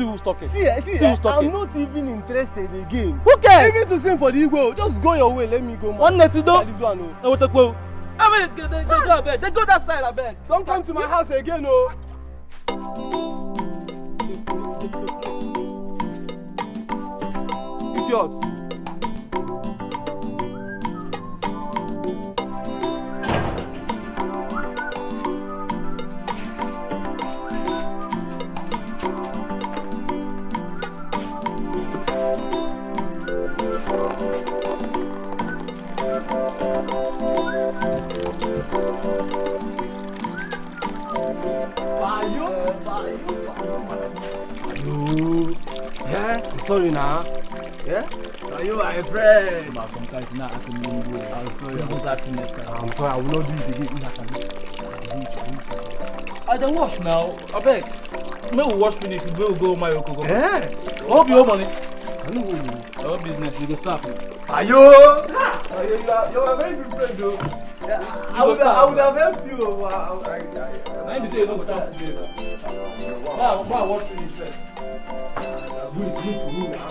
who's talking. See who's talking. I'm not even interested again. Who cares? Even to sing for the Igbo, just go your way. Let me go. One net to do. This one, no. No, what the quote? I mean, they go a bed. They go that side a bed. Don't come to my house again, no. Idiot. Yeah, I'm sorry now. Yeah? Are you my friend? But sometimes not acting really good. I'm sorry, I'm not acting next time. I'm sorry, I will not do it again. I don't wash now. I beg. May we wash finish, we will go my Oko. Yeah. I hope you owe money. I know you. I hope business, you go start. Ayo! You're a very good friend though. I would have helped you. I need to say you don't go talk today. Now, wash finish first. Do it for me now.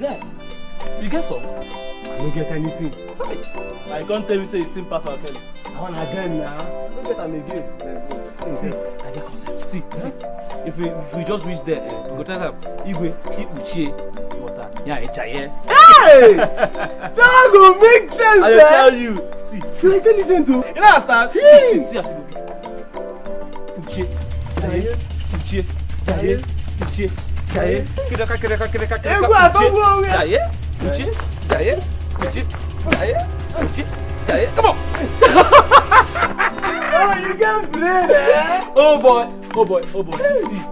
Yeah. You get some? I don't get anything. I can't tell you say you still pass our tell. I want again now. Don't get them again. See, I get concept. See. If we just reach there, we go tell them, Igwe, Uche, water. Yeah, Echaye. Hey! That will make sense. I will tell you. See, so intelligent too. You know understand? See as it will be. Uche, Jaye, Uche, Jaye, Uche, Jaye, Kiraka, Jaye, Uche, Jaye, Uche, Jaye, Uche, Jaye. Come on. Oh, you can play, eh? Oh boy. See,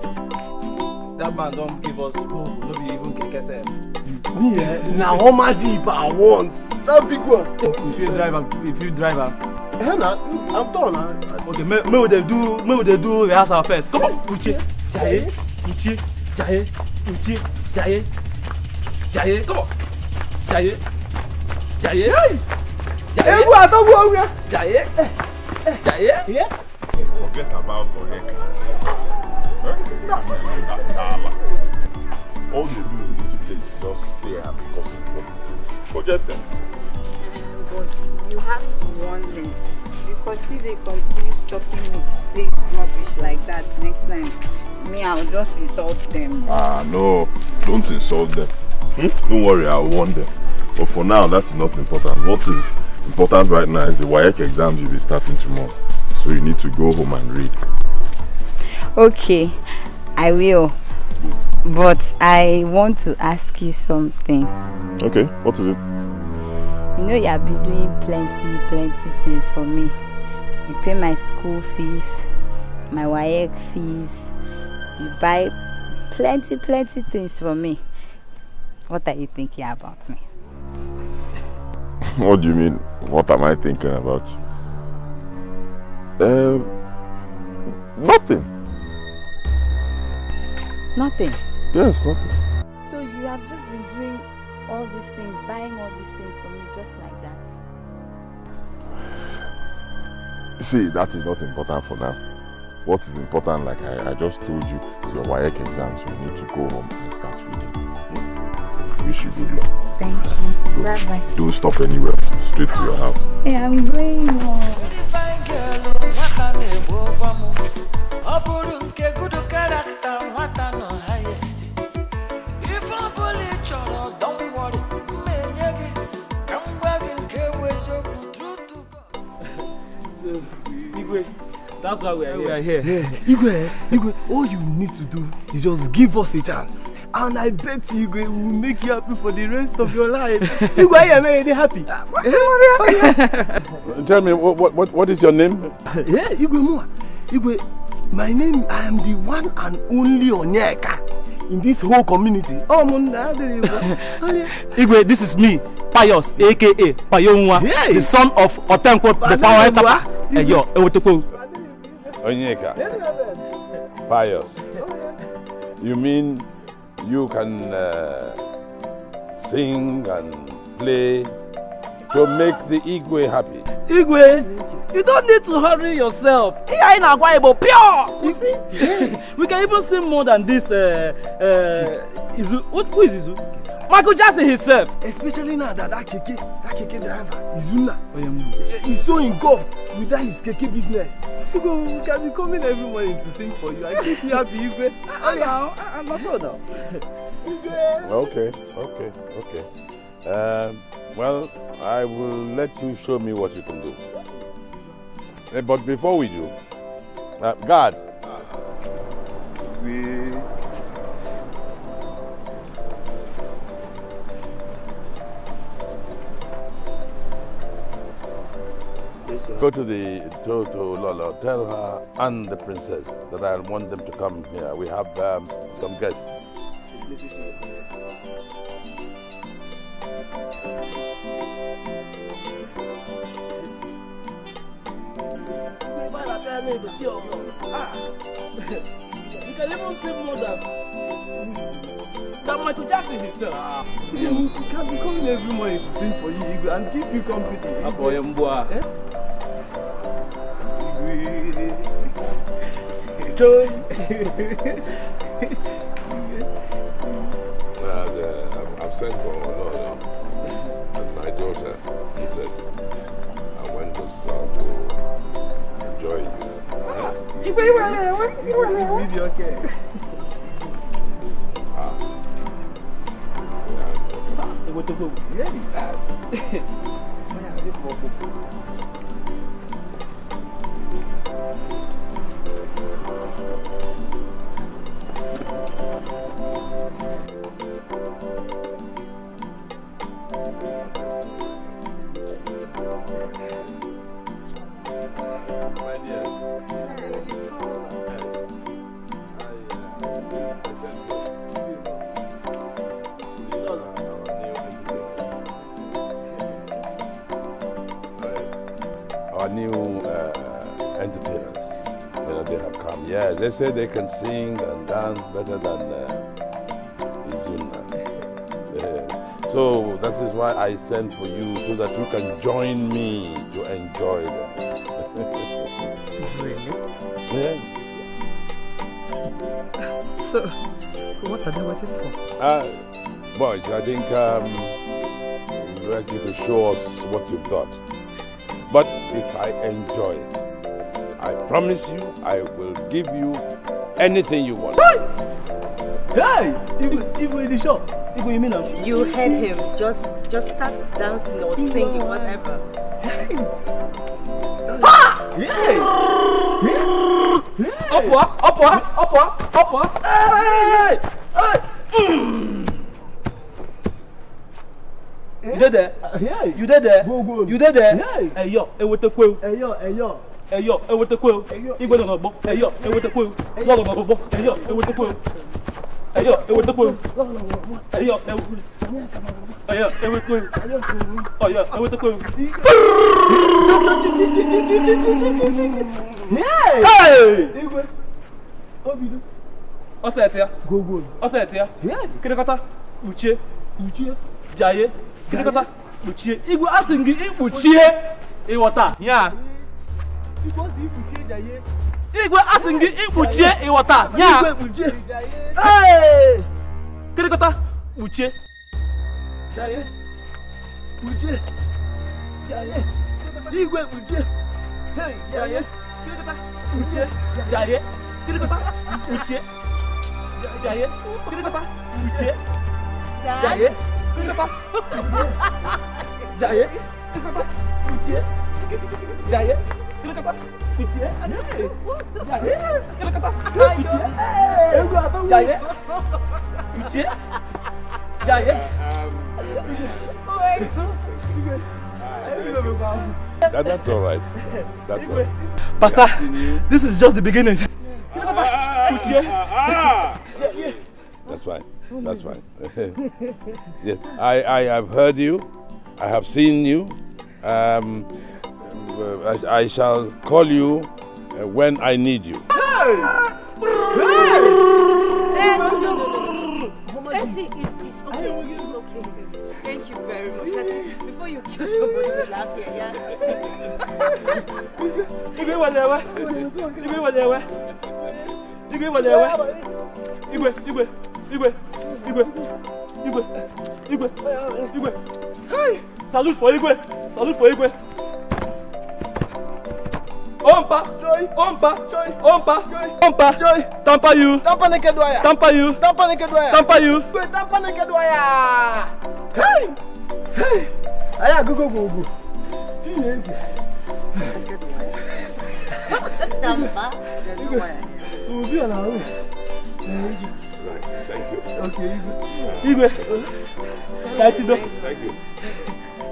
that man don't give us maybe even keke self. Me, now how much I want? That big one. If you drive I'm done. Okay, may we do rehearsal first. Come on, Uche, Jaye, Uche, Jaye, Uche, Jaye, Jaye. Come on, Jaye, Jaye, Jaye. Hey, I don't go here. Jaye, Jaye. Yeah. Forget about Oheka. All they do in this village is just stay and be causing trouble. Forget them. But you have to warn them. Because if they continue stopping me to say rubbish like that next time, I'll just insult them. Ah, no. Don't insult them. Don't worry, I'll warn them. But for now, that's not important. What is important right now is the WAEC exams you'll be starting tomorrow. So you need to go home and read. Okay, I will. But I want to ask you something. Okay, what is it? You know you have been doing plenty things for me. You pay my school fees, my WAEC fees. You buy plenty things for me. What are you thinking about me? What do you mean? What am I thinking about? Nothing. Nothing? Yes, nothing. So you have just been doing all these things, buying all these things for me just like that? See, that is not important for now. What is important, like I just told you, is your WAEC exams. You need to go home and start reading. Wish you good luck. Thank you. Bye-bye. Don't stop anywhere. Straight to your house. Yeah, I'm going home. That's why we are here. Igwe, all you need to do is just give us a chance. And I bet you, Igwe, will make you happy for the rest of your life. Igwe, I am already happy. Tell me, what is your name? Yeah, Igwe, my name, I am the one and only Onyeka in this whole community. Oh, Igwe, this is me, Pius, aka Payonwa, the son of Otenko, the power tapa. Yo, Onyeka, Pius. You mean you can sing and play to make the Igwe happy? Igwe, you don't need to hurry yourself. Here in Agwaibo, pure. You see, we can even sing more than this. Izu, who is Izu? Michael Jackson himself. Especially now that keke driver, Izunna, he's so engulfed with that his keke business. We can be coming every morning to sing for you and keep you happy, Igwe. I'm not so now. Okay. Well, I will let you show me what you can do. But before we do, guard. Go to the to Lolo, tell her and the princess that I want them to come here. We have some guests. You can even sing more than Michael Jackson himself. You can be coming every morning to sing for you, Igwe, and keep you company. I've sent for Lolo and my daughter, Princess. I went to enjoy you. Leave your care. new entertainers. They have come. Yeah, they say they can sing and dance better than Izunna. So that is why I sent for you, so that you can join me to enjoy them. Really? Yeah. So, what are they waiting for? Boys, I think we'd like you to show us what you've got. But if I enjoy it, I promise you, I will give you anything you want. Hey! Igwe in the shop. Igwe, you mean now? You heard him. Just start dancing or singing, whatever. Hey! Hey! Upward! Hey! You did there? You did there? You did there? Hey yo, with the quill. Hey yo, with the quill. You go on a book. Hey yo, with the quill. Hey yo, with the quill. Hey yo, with the quill. Hey yo, with the quill. Oh yeah, with the quill. Hey! Osetia. Go. Osetia. Kirikata. Uche. Jaye. Kirikata. Uche. Igwe asingi ibuchie. Iwata. Yeah. Igwe asingi ibuchie iwata. Yeah. Hey! Kirikata. Uche. Jaye. Uche. Jaye. Igwe uche. Hey, jaye. Kirikata. Uche. Jaye. Kirikata. Uche. Jaye. Kirikata. Uche. Jaye. Kirikata. Jaye. Kirikata. Uche. Jaye. Kirikata. Uche. Jaye. Kirikata. Uche. Jaye. Uche. Jaye. That's all right. That's all right. Pasa, this is just the beginning. That's fine. That's fine. Yes, I have heard you. I have seen you. I shall call you when I need you. No. Esin, it's okay. Thank you very much. Before you kill somebody, we'll laugh here, yeah? Igwe. Salute for Igwe. Ompa. Joy. Tampa you. Tampa naked wire. Hey. Aya go. Teenage. Tampa. There's no wire here. We'll be on our way. Thank you. Okay, Igwe. Thank you.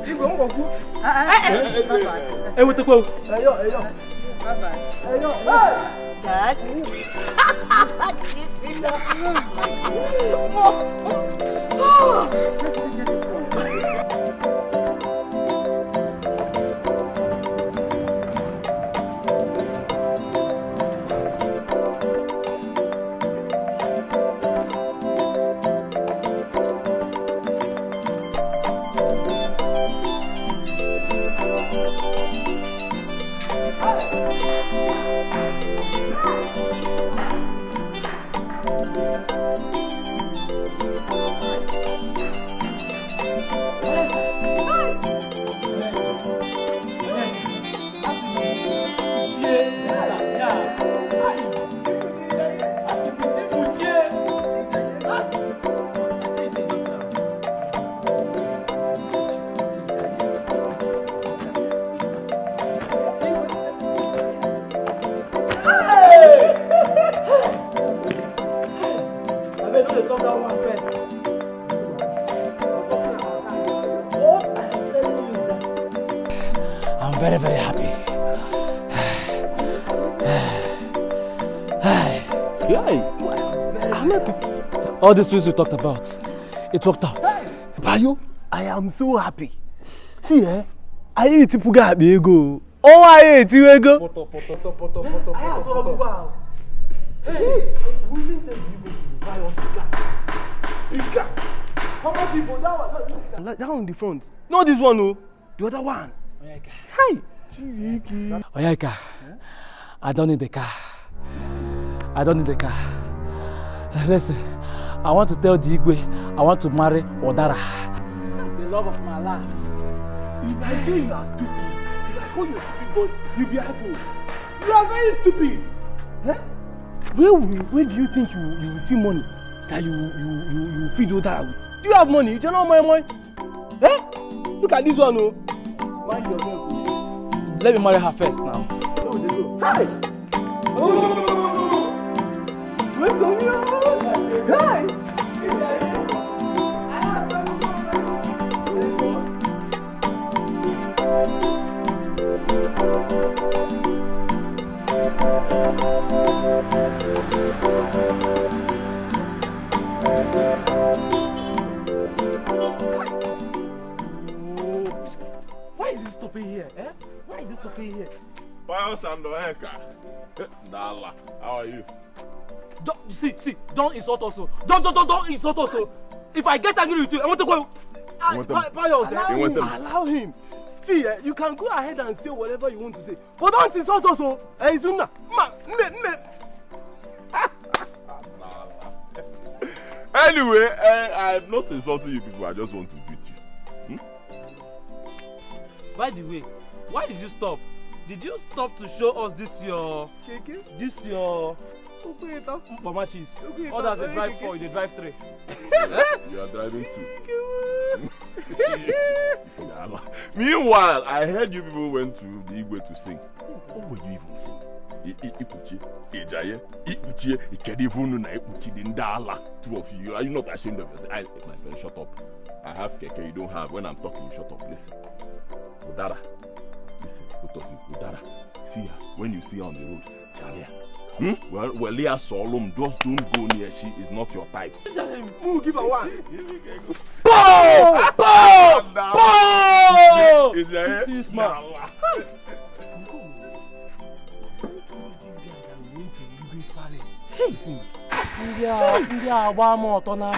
Igwe, Mboku. Hey, with the quote. Hey, yo. Bye-bye. Hey, yo. Dad. Very, very happy. All these things we talked about, it worked out. Bayo, I am so happy. See, I eat Puga Biego. Oh, I ate you go. Hey, we didn't tell you to buy us bigger. How much people that one in the front? Not this one, no. The other one. Hi. Oyeka, I don't need the car. I don't need the car. Listen, I want to tell the Igwe I want to marry Udara. The love of my life. If I say you are stupid, if I call you a stupid boy, you'll be happy. You are very stupid. Huh? Where do you think you will see money that you feed Udara with? Do you have money? You know my money? Eh? Look at this one, oh. Mind yourself. Let me marry her first now. Oh, they go. Hi! Oh! Where's on your Hi! Why is this stopping here? Eh? Why is this stopping here? Pius and Oyeka. Dala, how are you? See, don't insult us. Don't insult us. If I get angry with you, I want to go. Pius, allow him. See, you can go ahead and say whatever you want to say, but don't insult us. Izunna, Anyway, I'm not insulting you people. I just want to beat you. By the way, why did you stop? Did you stop to show us this your keke? This your mama cheese? Others they drive 4, you drive 3. You are driving 2. Meanwhile, I heard you people went to the Igwe to sing. What were you even singing? Two of you, are you not ashamed of yourself? My friend, shut up. I have keke, you don't have. When I'm talking, you shut up. Listen. Udara. Listen, both of you. Udara. See her. When you see her on the road, Charlie. Well, Leah Solom, just don't go near. She is not your type. Give her one. See, smart. Hey, India, one more ton of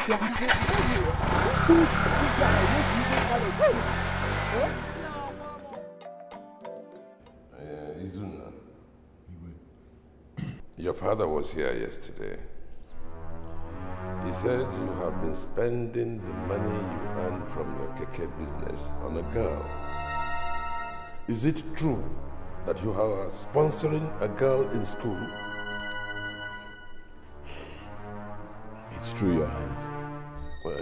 Izunna, your father was here yesterday. He said you have been spending the money you earned from your keke business on a girl. Is it true that you are sponsoring a girl in school? It's true, Your Highness. Well,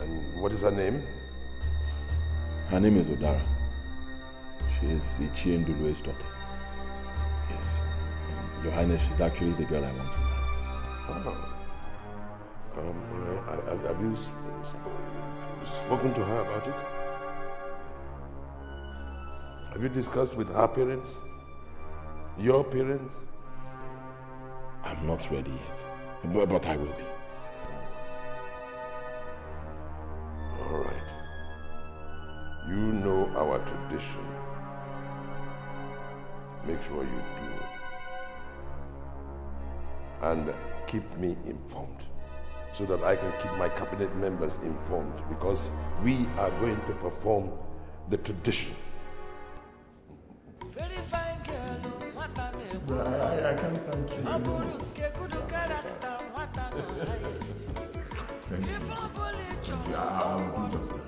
and what is her name? Her name is Udara. She is Ichiendu's daughter. Yes. Your Highness, she's actually the girl I want to marry. Have you spoken to her about it? Have you discussed with her parents? Your parents? I'm not ready yet. But I will be. All right. You know our tradition. Make sure you do. And keep me informed so that I can keep my cabinet members informed, because we are going to perform the tradition. I can't thank you. Thank you. I'll do just that.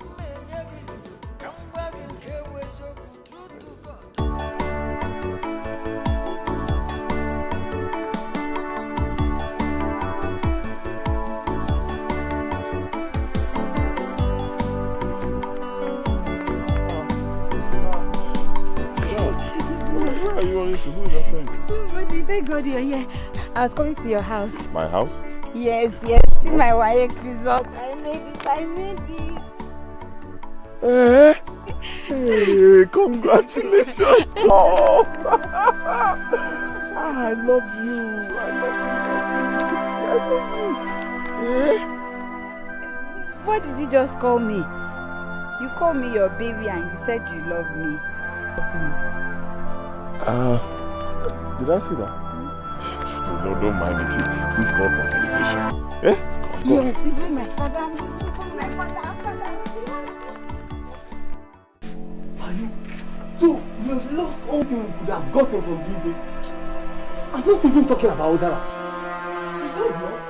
Where are you wanting to do with your friend? Nobody, thank God you're here. I was coming to your house. My house? Yes. See my WAEC result. I made it. Hey, congratulations! Oh, I love you. What did you just call me? You called me your baby and you said you love me. Did I say that? Don't mind me. See, this calls for celebration. Eh? Come. Yes, even my father. So, you have lost all you could have gotten from Dikeh. I'm not even talking about Udara. Is that lost?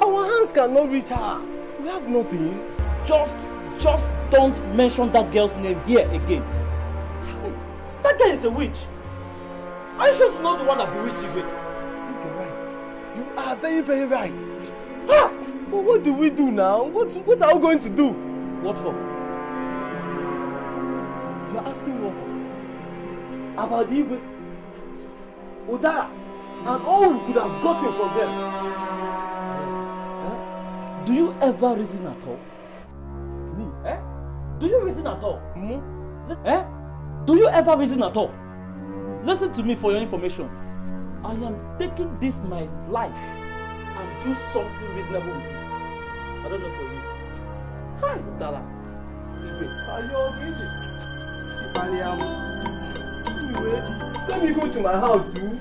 Our hands cannot reach her. We have nothing. Just don't mention that girl's name here again. That girl is a witch. Are you sure she's not the one that bewitched you? I think you're right. You are very, very right. Ah! But what do we do now? What are we going to do? What for? You're asking what for? About Dikeh, Udara, and all we could have gotten from them. Do you ever reason at all? Me? Eh? Do you reason at all? Eh? Do you ever reason at all? Listen to me for your information. I am taking this my life and do something reasonable with it. I don't know for you. Hi, Udara. Anyway, let me go to my house too.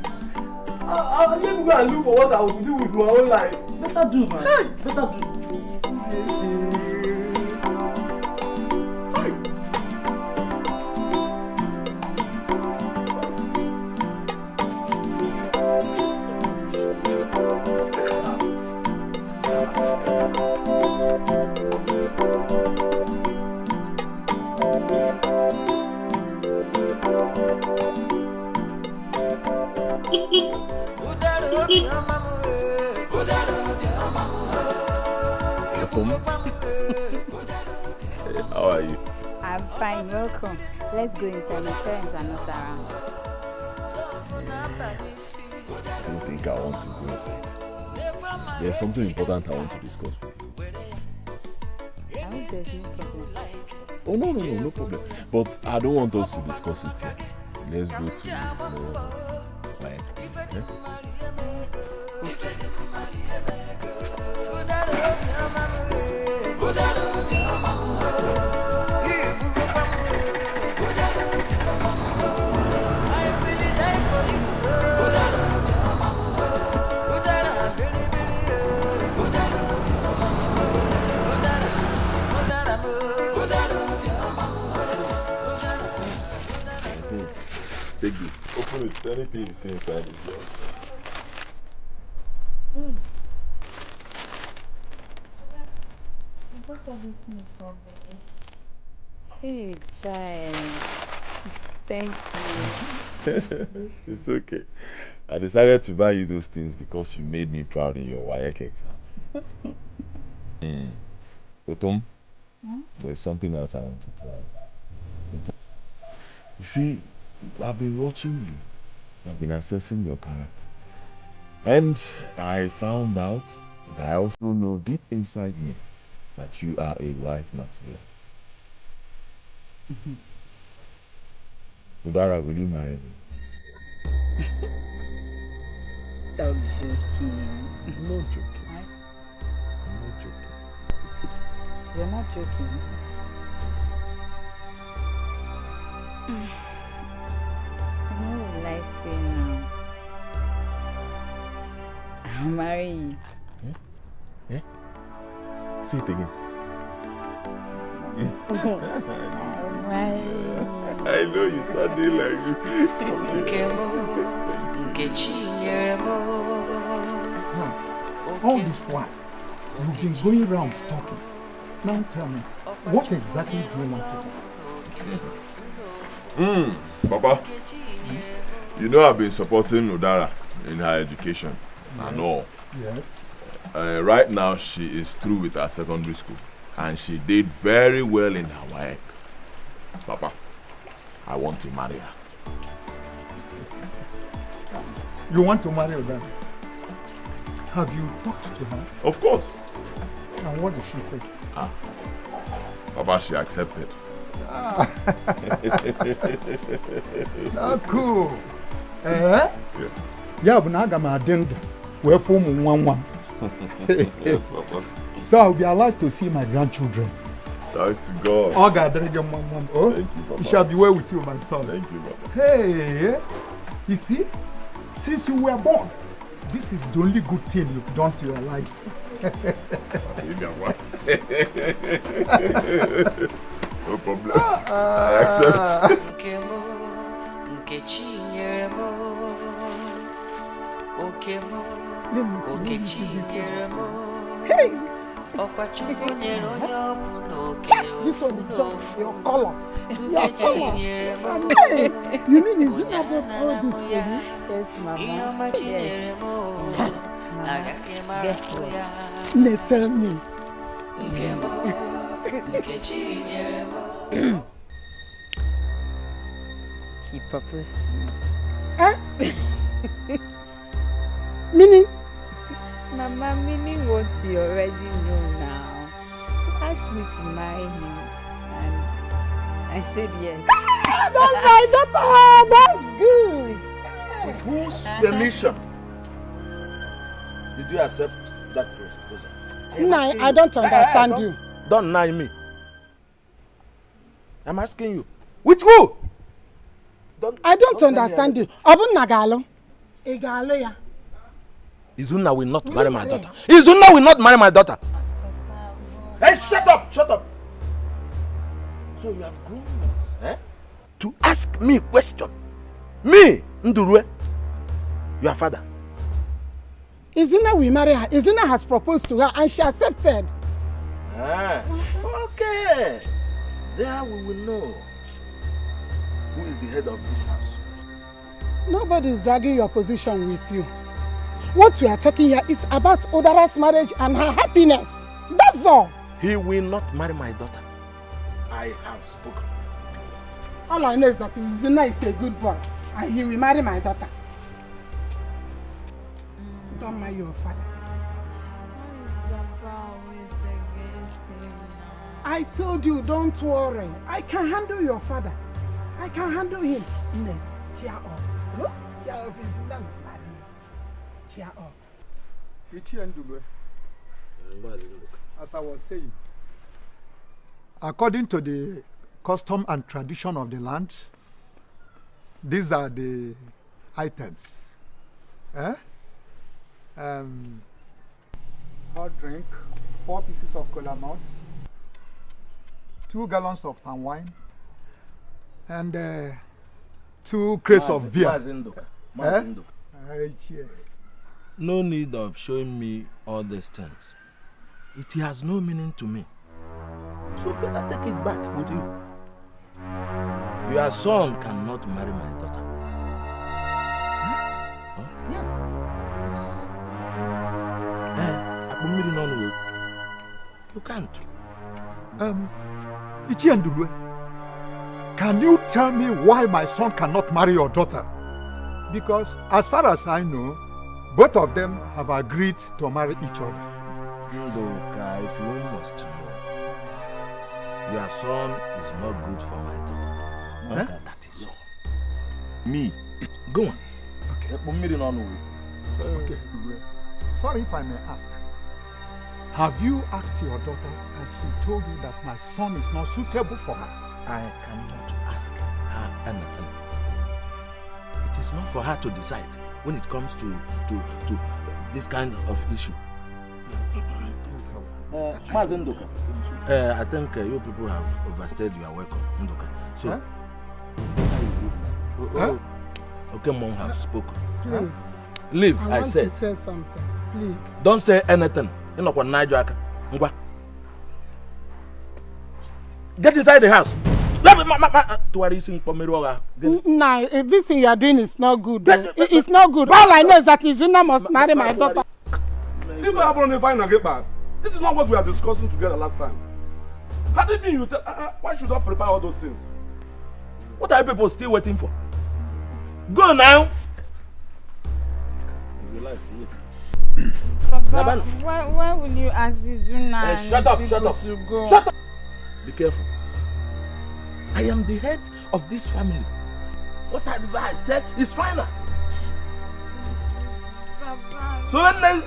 Let me go and look for what I will do with my own life. Better do, man. Hey. Better do. How are you? I'm fine, welcome. Let's go inside. My parents are not around. I don't think I want to go inside. There's something important I want to discuss with you. I hope there's no problem. Oh, no problem. But I don't want us to discuss it here. Let's go to quiet place. Okay? Take this. Open it. Anything you see inside is yours. What are these things for me? Hey, child. Thank you. It's okay. I decided to buy you those things because you made me proud in your WAEC exams. Otom, there's something else I want to tell you. You see, I've been watching you. I've been assessing your character. And I found out that I also know deep inside me that you are a wife material. Udara, will you marry me? Stop joking. I'm not joking. I'm not joking. You're not joking. What will I say now? I'll marry you. Eh? Say it again. I'll marry you. I know you start doing like you. All this while, you've been going around talking. Now tell me, what exactly do you want to do? Papa, you know I've been supporting Udara in her education and all. Yes. Right now she is through with her secondary school and she did very well in her WAEC. Papa, I want to marry her. You want to marry Udara? Have you talked to her? Of course. And what did she say? Papa, she accepted. That's cool. Yes. Yeah, but now I'm addendum. We're forming one. Yes, Papa. So I'll be alive to see my grandchildren. Thanks to God. Oh, God, thank you, Mom. Oh, thank you, Papa. It shall be well with you, my son. Thank you, Papa. Hey, you see, since you were born, this is the only good thing you've done to your life. You got one. No problem. I accept. Hey! This one is just your color. Your color. Hey! You mean Izunna bought all this for you? Yes, Mama. Yes. They tell me. He proposed to me. Huh? Meaning? Mama, meaning what you already know now. He asked me to marry him and I said yes. That's my daughter! That's good! With whose permission did you accept that proposal? No, I don't understand you. Don't deny me. I'm asking you. With who? I don't understand you. Abun Nagalo. Igalo ya. Izunna will not marry my daughter. Izunna will not marry my daughter. Hey, shut up! Shut up! So you have grown up, to ask me question. Me, Ndurue, your father. Izunna will marry her. Izunna has proposed to her and she accepted. Okay. There we will know who is the head of this house. Nobody is dragging your position with you. What we are talking here is about Udara's marriage and her happiness. That's all. He will not marry my daughter. I have spoken. All I know is that Izunna is a good boy and he will marry my daughter. Don't marry your father. I told you, don't worry. I can handle your father. I can handle him. No, cheer up. No? Cheer up is not marry. Cheer up. As I was saying, according to the custom and tradition of the land, these are the items. Hot drink, 4 pieces of cola malt, 2 gallons of palm wine, and 2 crates of beer. No need of showing me all these things. It has no meaning to me. So better take it back with you. Your son cannot marry my daughter. Yes. You can't. Ichiendulwe, can you tell me why my son cannot marry your daughter? Because as far as I know, both of them have agreed to marry each other. Ndoka, if you must know, your son is not good for my daughter. That is all. Me, go on. Okay. Okay. Sorry if I may ask. Have you asked your daughter and she told you that my son is not suitable for her? I cannot ask her anything. It is not for her to decide when it comes to this kind of issue. I think you people have overstayed your welcome, Ndoka. So, okay, Mom has spoken. Please. Leave, I said. want to say something, please. Don't say anything. Get inside the house. Nah, if this thing you are doing is not good, it's not good. All I know is that Izunna must marry my daughter. If I happen to find and get back, this is not what we are discussing together last time. How did you tell? Why should I prepare all those things? What are you people still waiting for? Go now. Papa, why will you ask Izunna shut up, shut up. to go? Shut up. Be careful. I am the head of this family. Whatever I said is final. Papa. So when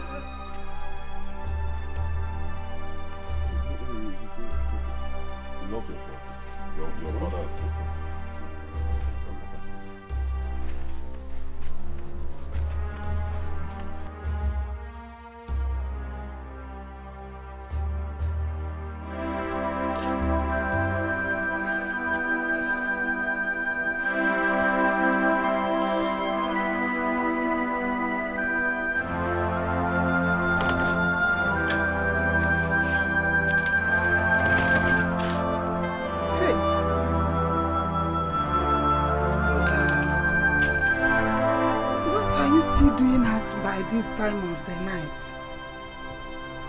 is he doing at by this time of the night?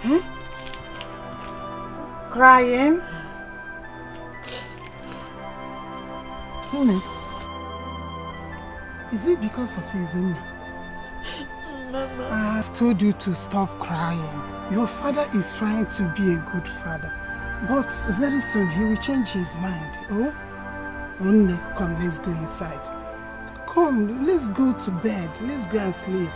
Huh? Crying? Is it because of Izunna? Mama. I've told you to stop crying. Your father is trying to be a good father. But very soon he will change his mind. Oh? Only come, let's go inside. Come, let's go to bed. Let's go and sleep.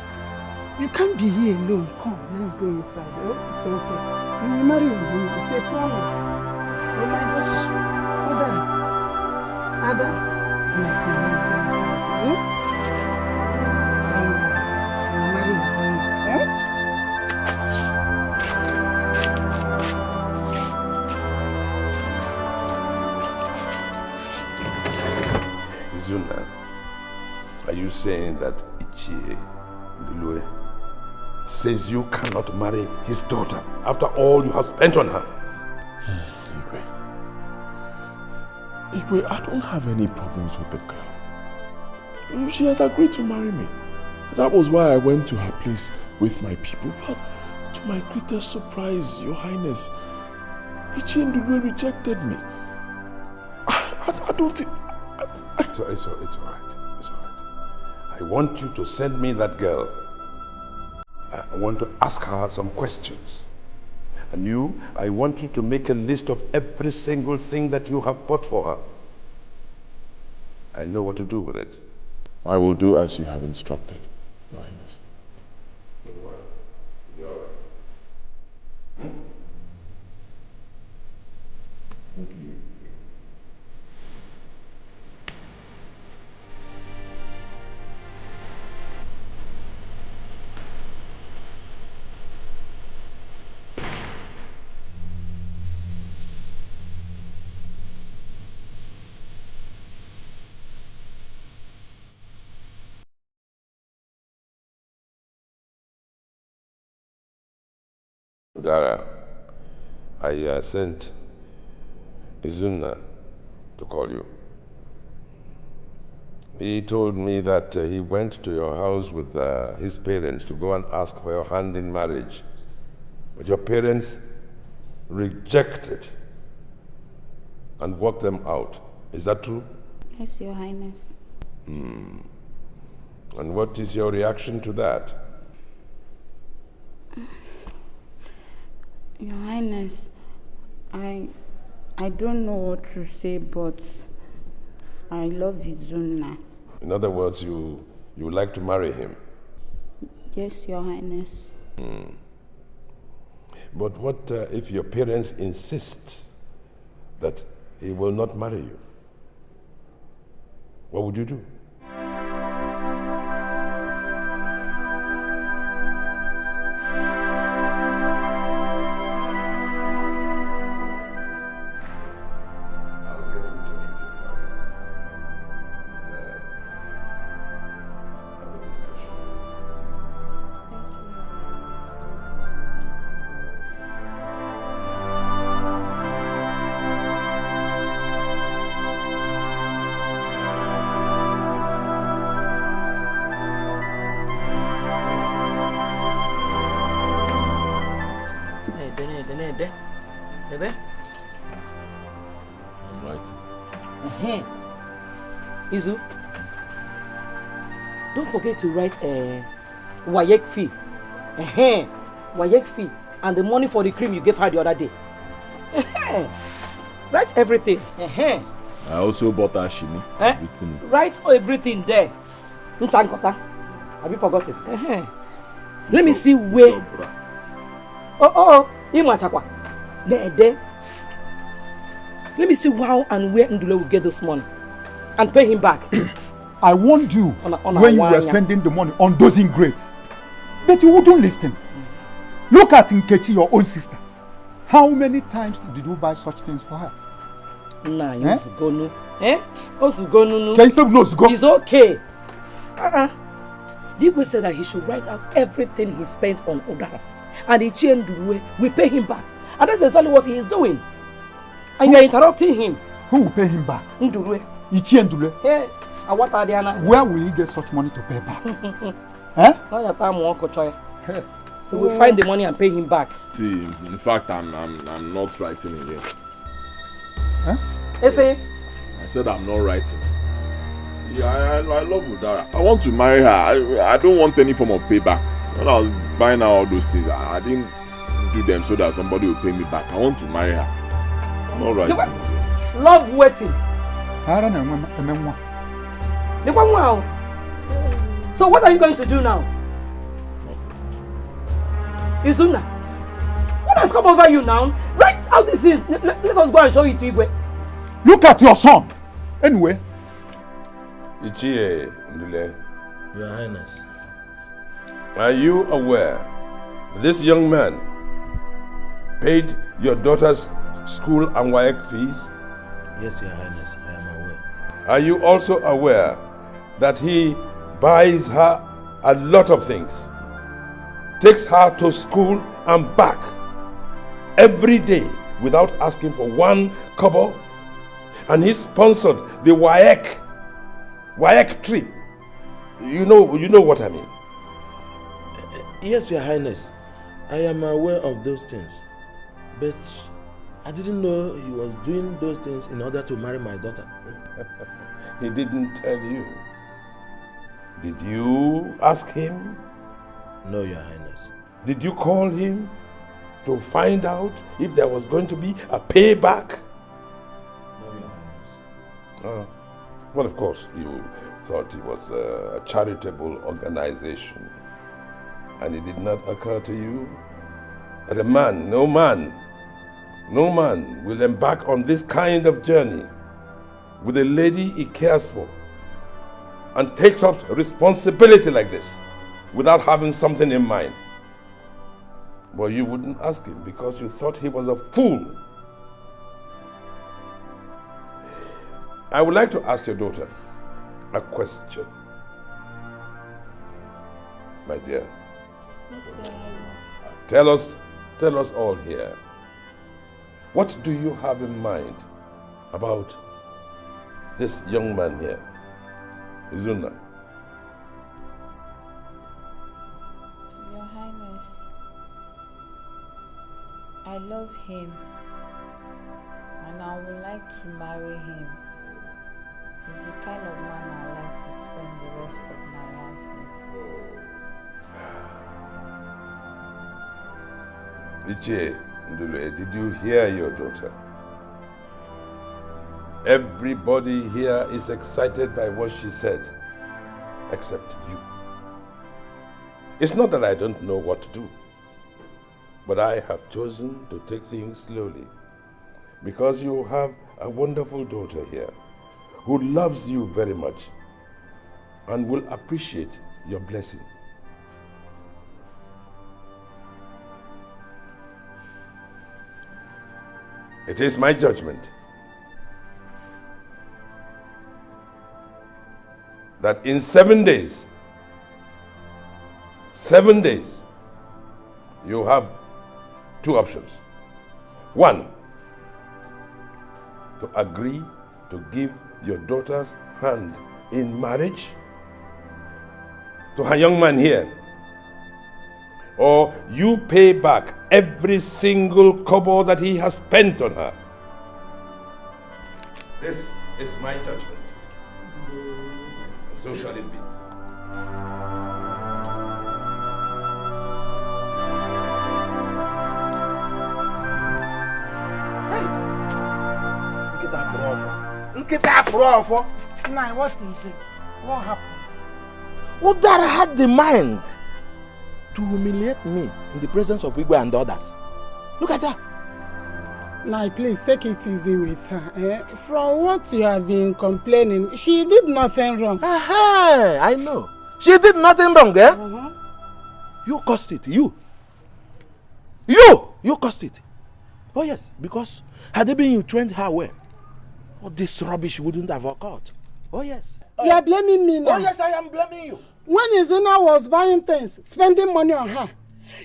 You can't be here alone. Come, let's go inside. Oh, it's okay. You will marry Izunna. It's a promise. Oh my gosh. Ada. Come, let's go inside. Oh? Don't worry. You will marry Izunna. Eh? Izunna, are you saying that Ichie Ndulue says you cannot marry his daughter after all you have spent on her? Igwe, I don't have any problems with the girl. She has agreed to marry me. That was why I went to her place with my people. But to my greatest surprise, Your Highness, Ichie Ndulue rejected me. I don't think... It's all right. It's all right. I want you to send me that girl. I want to ask her some questions. And you, I want you to make a list of every single thing that you have bought for her. I know what to do with it. I will do as you have instructed, Your Highness. Thank you. Udara, I sent Izunna to call you. He told me that he went to your house with his parents to go and ask for your hand in marriage. But your parents rejected and walked them out. Is that true? Yes, Your Highness. And what is your reaction to that? Your Highness, I don't know what to say, but I love Izunna. In other words, you would like to marry him? Yes, Your Highness. But what if your parents insist that he will not marry you? What would you do? Izu, don't forget to write Wayek fee. Wayek fee and the money for the cream you gave her the other day. Write everything. I also bought her shini. Everything. Write everything there. Have you forgotten? Let me see where. Imachakwa. There. Let me see how and where Ndule will get this money. And pay him back. I warned you when you were spending the money on those ingrates. But you wouldn't listen. Look at Nkechi, your own sister. How many times did you buy such things for her? Nah, you go no. It's okay. Dikeh said that he should write out everything he spent on Udara. And Ichie Ndulue will pay him back. And that's exactly what he is doing. And you are interrupting him. Who will pay him back? Ndulue. Ichie Ndulue. Hey, what are they now? Where will he get such money to pay back? Huh? Now your time won't control. We will find the money and pay him back. See, in fact, I'm not writing again. Huh? Esin? I said I'm not writing. See, I love Udara. I want to marry her. I don't want any form of payback. When I was buying her all those things, I didn't do them so that somebody will pay me back. I want to marry her. I'm not writing. Love waiting. I don't know. So what are you going to do now? Izunna, what has come over you now? Write out these things. Let us go and show it to Igwe. Look at your son. Anyway. Ichie, Your Highness. Are you aware that this young man paid your daughter's school and WAEC fees? Yes, Your Highness, I am aware. Are you also aware that he buys her a lot of things, takes her to school and back every day without asking for one kobo, and he sponsored the WAEC trip? You know what I mean. Yes, Your Highness, I am aware of those things, but I didn't know he was doing those things in order to marry my daughter. He didn't tell you. Did you ask him? No, Your Highness. Did you call him to find out if there was going to be a payback? No, Your Highness. Well, of course, you thought it was a charitable organization. And it did not occur to you that no man will embark on this kind of journey with a lady he cares for and takes up responsibility like this without having something in mind. But you wouldn't ask him because you thought he was a fool. I would like to ask your daughter a question. My dear. Yes, Your Highness. Tell us all here. What do you have in mind about this young man here, Izunna? Your Highness, I love him and I would like to marry him. He's the kind of man I like to spend the rest of my life with. Ichie, Ndule, did you hear your daughter? Everybody here is excited by what she said, except you. It's not that I don't know what to do, but I have chosen to take things slowly because you have a wonderful daughter here who loves you very much and will appreciate your blessing. It is my judgment that in 7 days, you have two options. One, to agree to give your daughter's hand in marriage to her young man here, or you pay back every single kobo that he has spent on her. This is my judgment. So shall it be. Now, what is it? What happened? Udara had the mind to humiliate me in the presence of Igwe and others. Look at her. Now, please take it easy with her. From what you have been complaining, she did nothing wrong. I know. She did nothing wrong, eh? You caused it. You caused it. Oh yes, because had it been you trained her well, all this rubbish wouldn't have occurred. Oh yes. You are blaming me now. Oh yes, I am blaming you. When Izunna was buying things, spending money on her,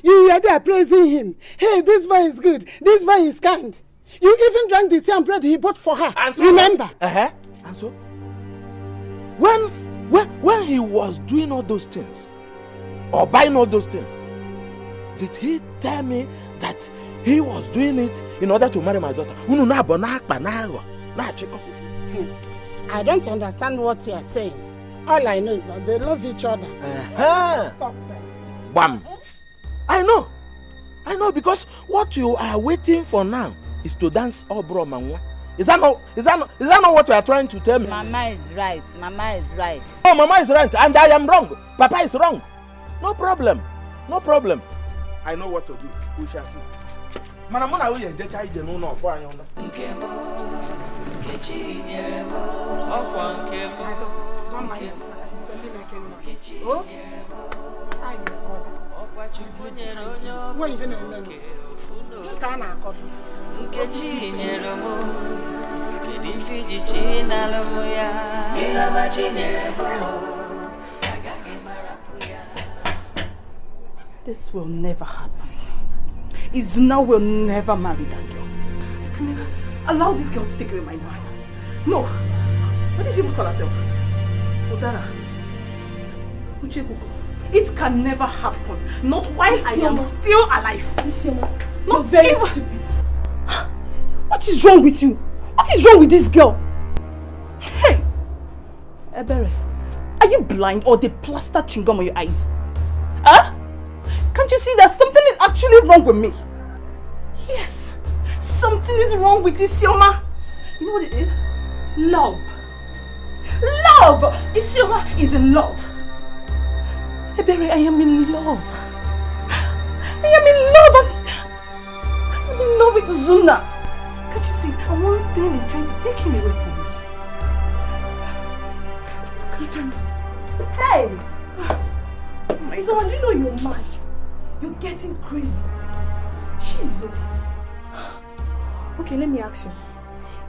you were there praising him. Hey, this boy is good. This boy is kind. You even drank the tea and bread he bought for her. And so remember? And so? When he was doing all those things, or buying all those things? Did he tell me that he was doing it in order to marry my daughter? I don't understand what you are saying. All I know is that they love each other. Stop them. Bam! I know, because what you are waiting for now is to dance Obro Manwa. Is that not what you are trying to tell me? Mama is right. Mama is right. Oh, Mama is right, and I am wrong. Papa is wrong. No problem. No problem. I know what to do. We shall see. Manamona will get I don't know for you. Oh? What you Nkechi nyere mo kedi fiji chinalo mo ya ila machi nyere mo agage marapu ya. This will never happen. Izunna will never marry that girl. I can never allow this girl to take away my man. No. What did she even call herself? Udara. Uchekuko. It can never happen. Not while I am still alive. Not very stupid. What is wrong with you? What is wrong with this girl? Hey! Ebere, are you blind or they plaster chewing-gum on your eyes? Huh? Can't you see that something is actually wrong with me? Yes, something is wrong with Isioma. You know what it is? Love. Love! Isioma is in love. Ebere, I am in love. I am in love. I'm in love with Izunna. Can't you see? And one thing is trying to take him away from me. Hey! So do you know you're mad? You're getting crazy. Jesus. Okay, let me ask you.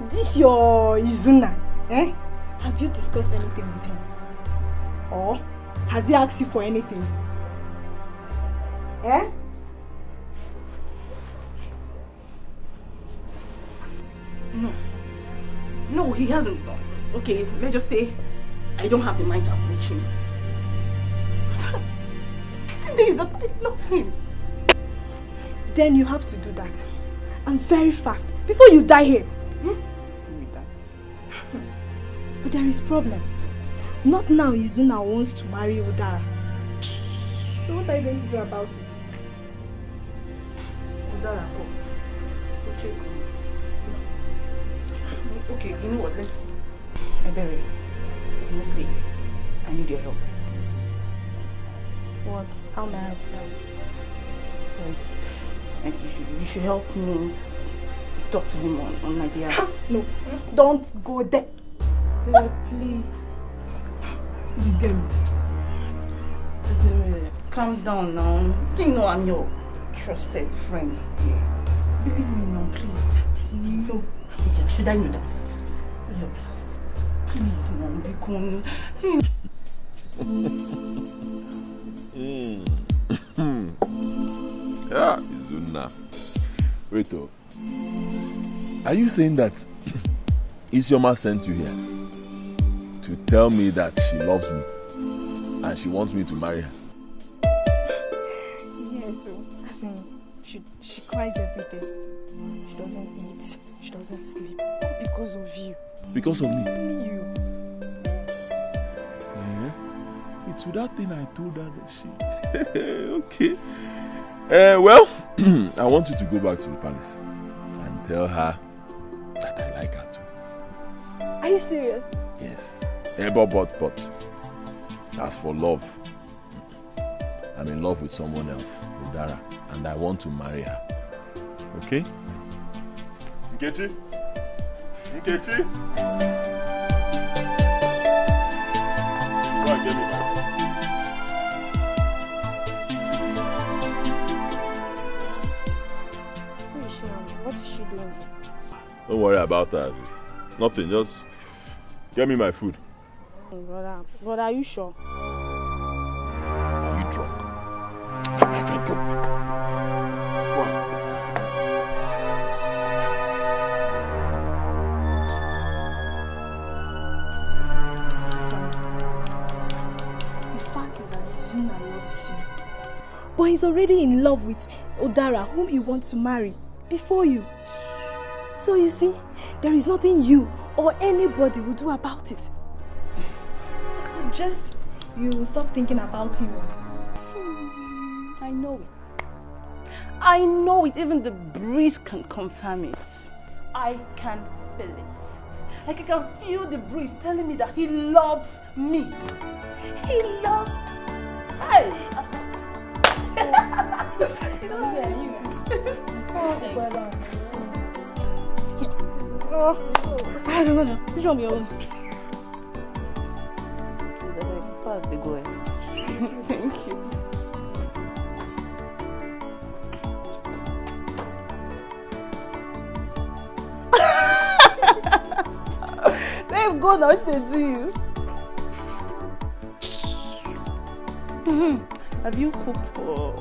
This your Izunna, eh? Have you discussed anything with him? Or has he asked you for anything? Eh? No, he hasn't. Okay, let's just say I don't have the mind to approach him. The thing is that I love him. Then you have to do that. And very fast, before you die here. But there is a problem. Not now Izunna wants to marry Udara. So what are you going to do about it? Udara, okay, you know what, I bury it. Honestly, I need your help. What? How may I help you? Like you should help me talk to him on my behalf. No, don't go there. Please. See this girl. Calm down now. You know I'm your trusted friend. Believe me now, please. No. Should I know that? Please, Mom, become. Yeah, Izunna. Wait, oh. Are you saying that Isioma sent you here to tell me that she loves me and she wants me to marry her? Yes, so as in, she cries every day. She doesn't eat. She doesn't sleep. Because of you. Because of me? You. Yeah. It's with that thing I told her that she... Okay. Well, I want you to go back to the palace and tell her that I like her too. Are you serious? Yes. But as for love, I'm in love with someone else, Udara, and I want to marry her. Okay? Nkechi? Nkechi? Go and get me back. What is she doing? Don't worry about that. Nothing, just get me my food. Brother, are you sure? Are you drunk? My friend, go. Go on. The fact is that Izunna loves loves you. But he's already in love with Udara, whom he wants to marry, before you. So you see, there is nothing you or anybody will do about it. I suggest you stop thinking about him. I know it. I know it. Even the breeze can confirm it. I can feel it. Like I can feel the breeze telling me that he loves me. He loves... Hey! I don't know. Which one be your own? Pass the go. Thank you. Let him go now. What they do you? Have you cooked for?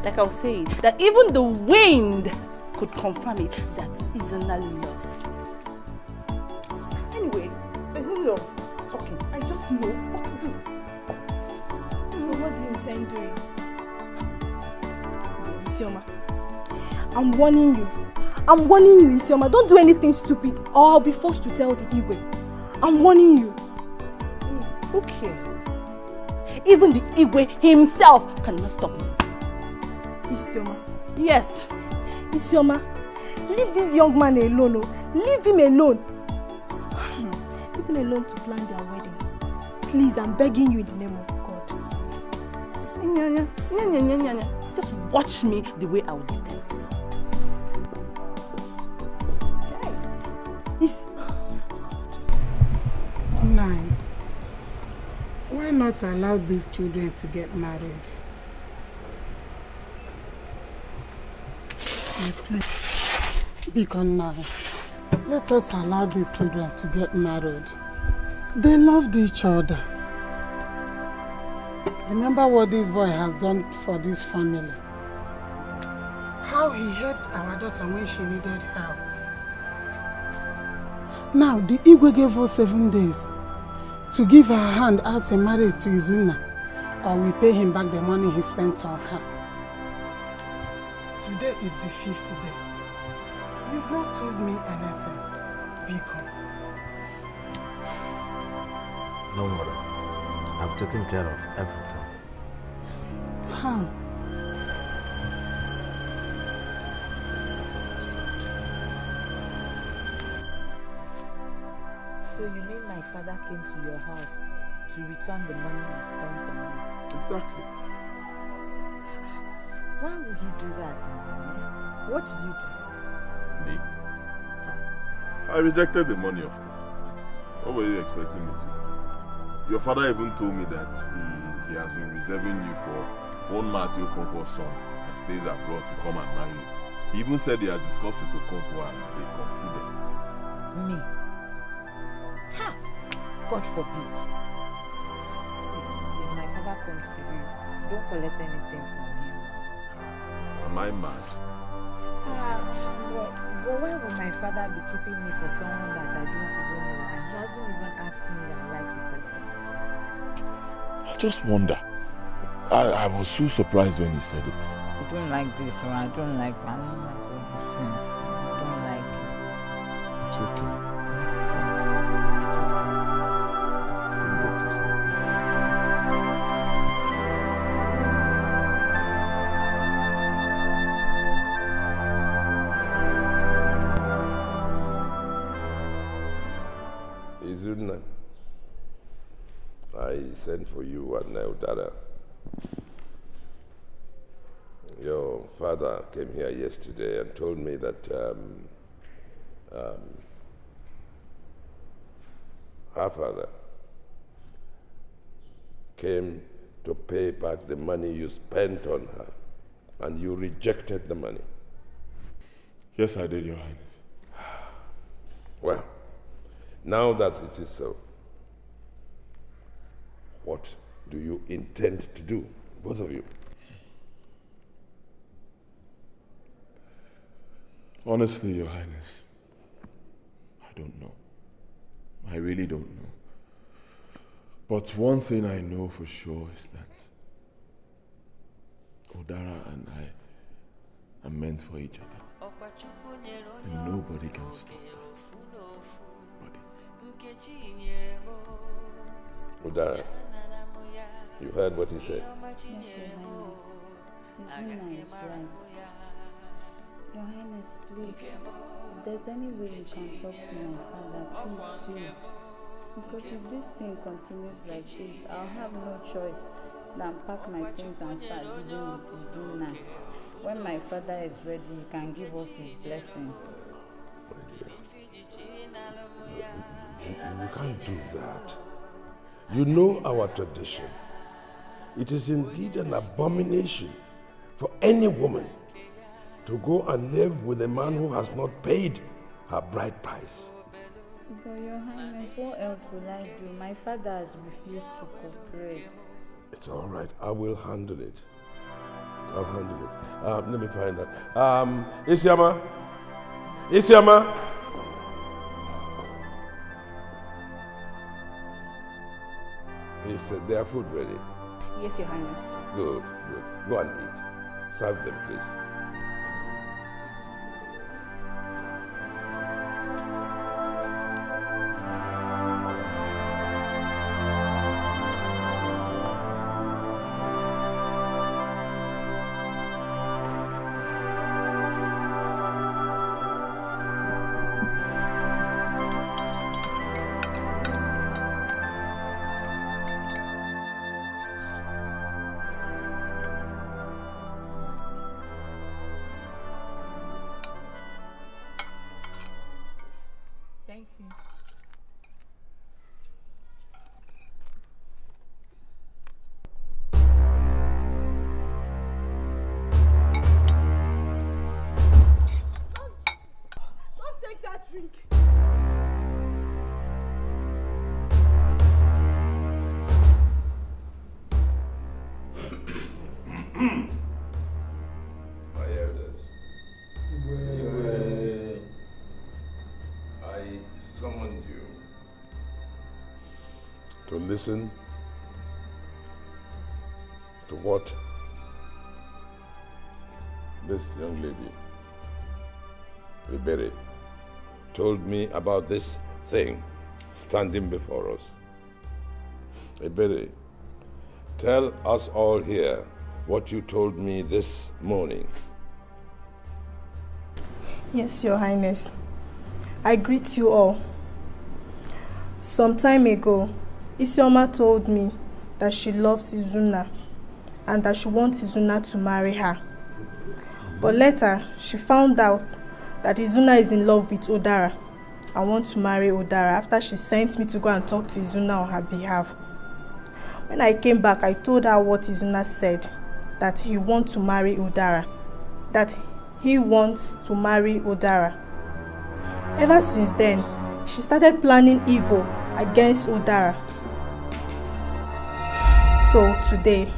Like I was saying, that even the wind could confirm it that Izunna loves me. Anyway, there's no need of talking. I just know what to do. So what do you intend doing? Isioma, I'm warning you. I'm warning you, Isioma. Don't do anything stupid or I'll be forced to tell the Igwe. I'm warning you. Who cares? Even the Igwe himself cannot stop me. Isioma. Yes. Isioma, leave this young man alone. Oh. Leave him alone. Leave him alone to plan their wedding. Please, I'm begging you in the name of God. Just watch me the way I will leave them. Nine. Why not allow these children to get married? Because now, let us allow these children to get married. They loved each other. Remember what this boy has done for this family. How he helped our daughter when she needed help. Now, the Igwe gave us 7 days to give her hand out in marriage to Izunna, or we pay him back the money he spent on her. Today is the 5th day. You've not told me anything, Biko. Don't worry. I've taken care of everything. How? So you mean my father came to your house to return the money you spent on me? Exactly. Why would he do that? What did you do? Me? I rejected the money, of course. What were you expecting me to? Your father even told me that he has been reserving you for one Mas Okonkwo's son that stays abroad to come and marry you. He even said he has discussed with Okonkwo and they concluded. Me? Ha! God forbid. See, if my father comes to you, don't collect anything from him. Am I mad? But why would my father be keeping me for someone that I don't even know and he hasn't even asked me that I like the person? I just wonder. I was so surprised when he said it. I don't like this one. I don't like my friends. I don't like it. It's okay. Izunna, I sent for you and Udara. Your father came here yesterday and told me that her father came to pay back the money you spent on her, and you rejected the money. Yes, I did, Your Highness. Well, now that it is so, what do you intend to do, both of you? Honestly, Your Highness, I don't know. I really don't know. But one thing I know for sure is that Udara and I are meant for each other. And nobody can stop that. Udara, you heard what he said? Yes, Your Highness. Izunna is right. Your Highness, please, if there's any way you can talk to my father, please do. Because if this thing continues like this, I'll have no choice than pack my things and start living with Izunna. When my father is ready, he can give us his blessings. You can't do that. You know our tradition. It is indeed an abomination for any woman to go and live with a man who has not paid her bride price. But Your Highness, what else will I do? My father has refused to cooperate. It's all right. I will handle it. I'll handle it. Let me find that. Isiama? Isiama? He said their food ready. Yes, Your Highness. Good, good. Go and eat. Serve them, please. Thank you. Don't take that drink. My elders, I summoned you to listen to what this young lady, Iberi, told me about this thing standing before us. Iberi, tell us all here what you told me this morning. Yes, Your Highness. I greet you all. Some time ago, Isioma told me that she loves Izunna and that she wants Izunna to marry her. But later, she found out that Izunna is in love with Udara and wants to marry Udara after she sent me to go and talk to Izunna on her behalf. When I came back, I told her what Izunna said, that he wants to marry Udara. That he wants to marry Udara. Ever since then, she started planning evil against Udara. So today,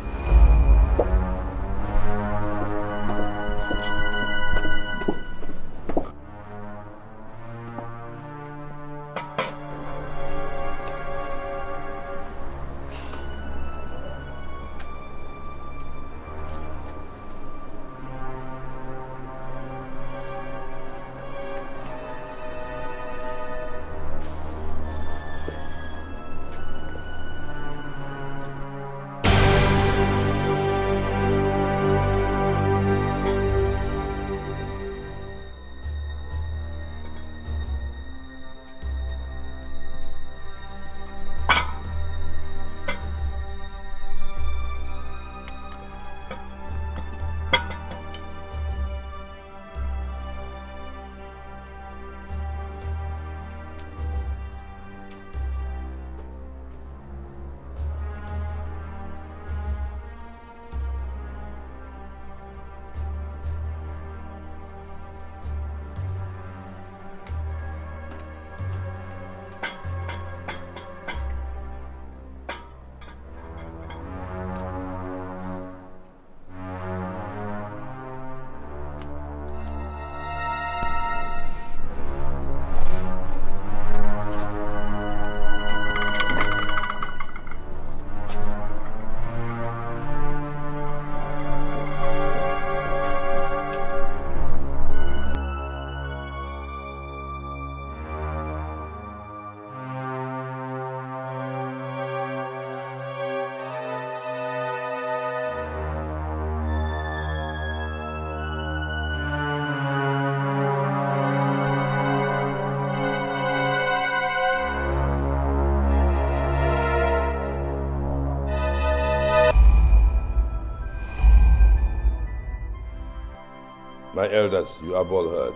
My elders, you have all heard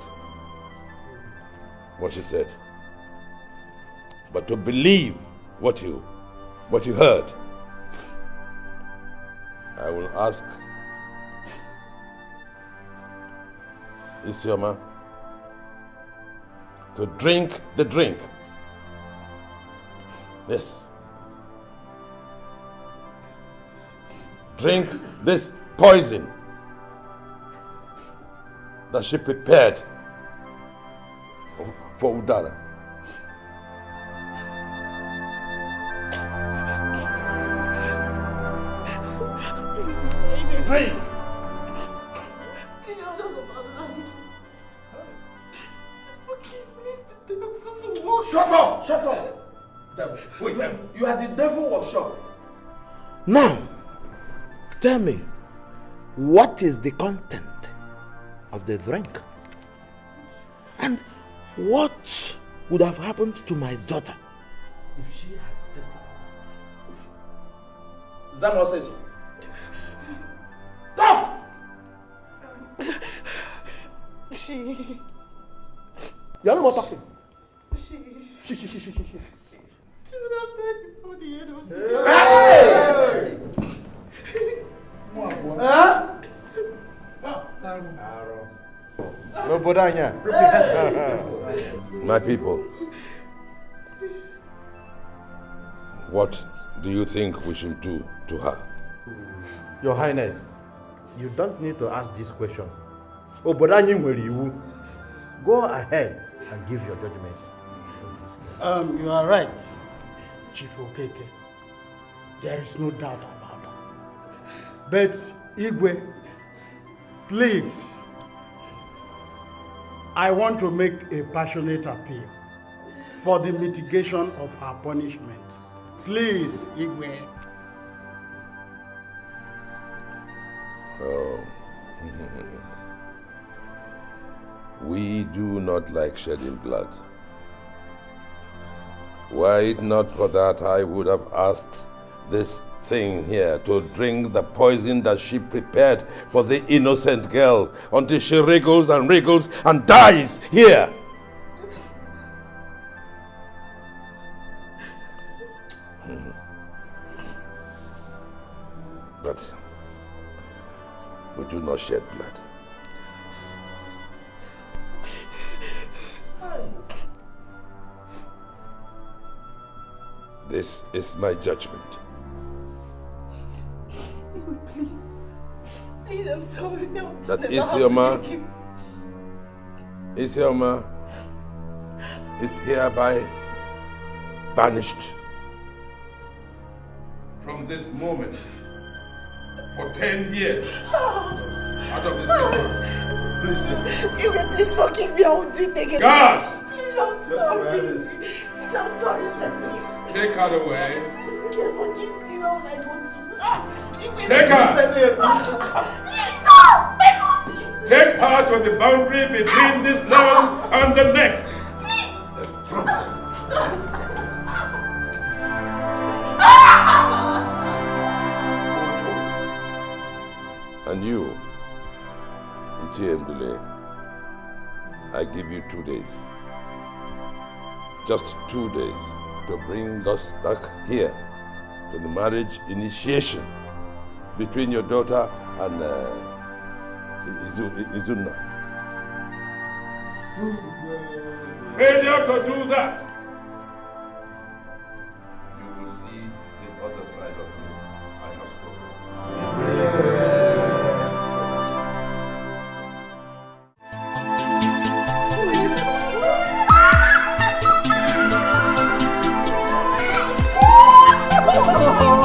what she said. But to believe what you heard, I will ask Isioma to drink the drink. Yes. Drink this poison that she prepared for Udara. Drink! Shut up! Shut up! Devil. Wait, devil. You are the devil workshop. Now, tell me, what is the content of the drink? And what would have happened to my daughter if she had taken it? Zamo says so. Talk! You're no more talking. She would have died before the end of the My people, what do you think we should do to her? Your Highness, you don't need to ask this question. Go ahead and give your judgment. You are right, Chief Okeke. There is no doubt about that. But Igwe, please, I want to make a passionate appeal for the mitigation of her punishment. Please, Igwe. Oh. We do not like shedding blood. Were it not for that, I would have asked this thing here to drink the poison that she prepared for the innocent girl until she wriggles and dies here. But we do not shed blood. This is my judgment. Please, I'm sorry. That Isioma is hereby banished from this moment for 10 years out of this kingdom. Please forgive me. I won't do it again. God! Please, I'm sorry. Please, I'm sorry, sir. Please. Take her away. Please, forgive me. Oh my God. Take her! Take her to the boundary between this land and the next. And you, Ichie, I give you 2 days. Just 2 days to bring us back here to the marriage initiation between your daughter and Izunna. Failure to do that, you will see the other side of me. I have spoken. It's so good.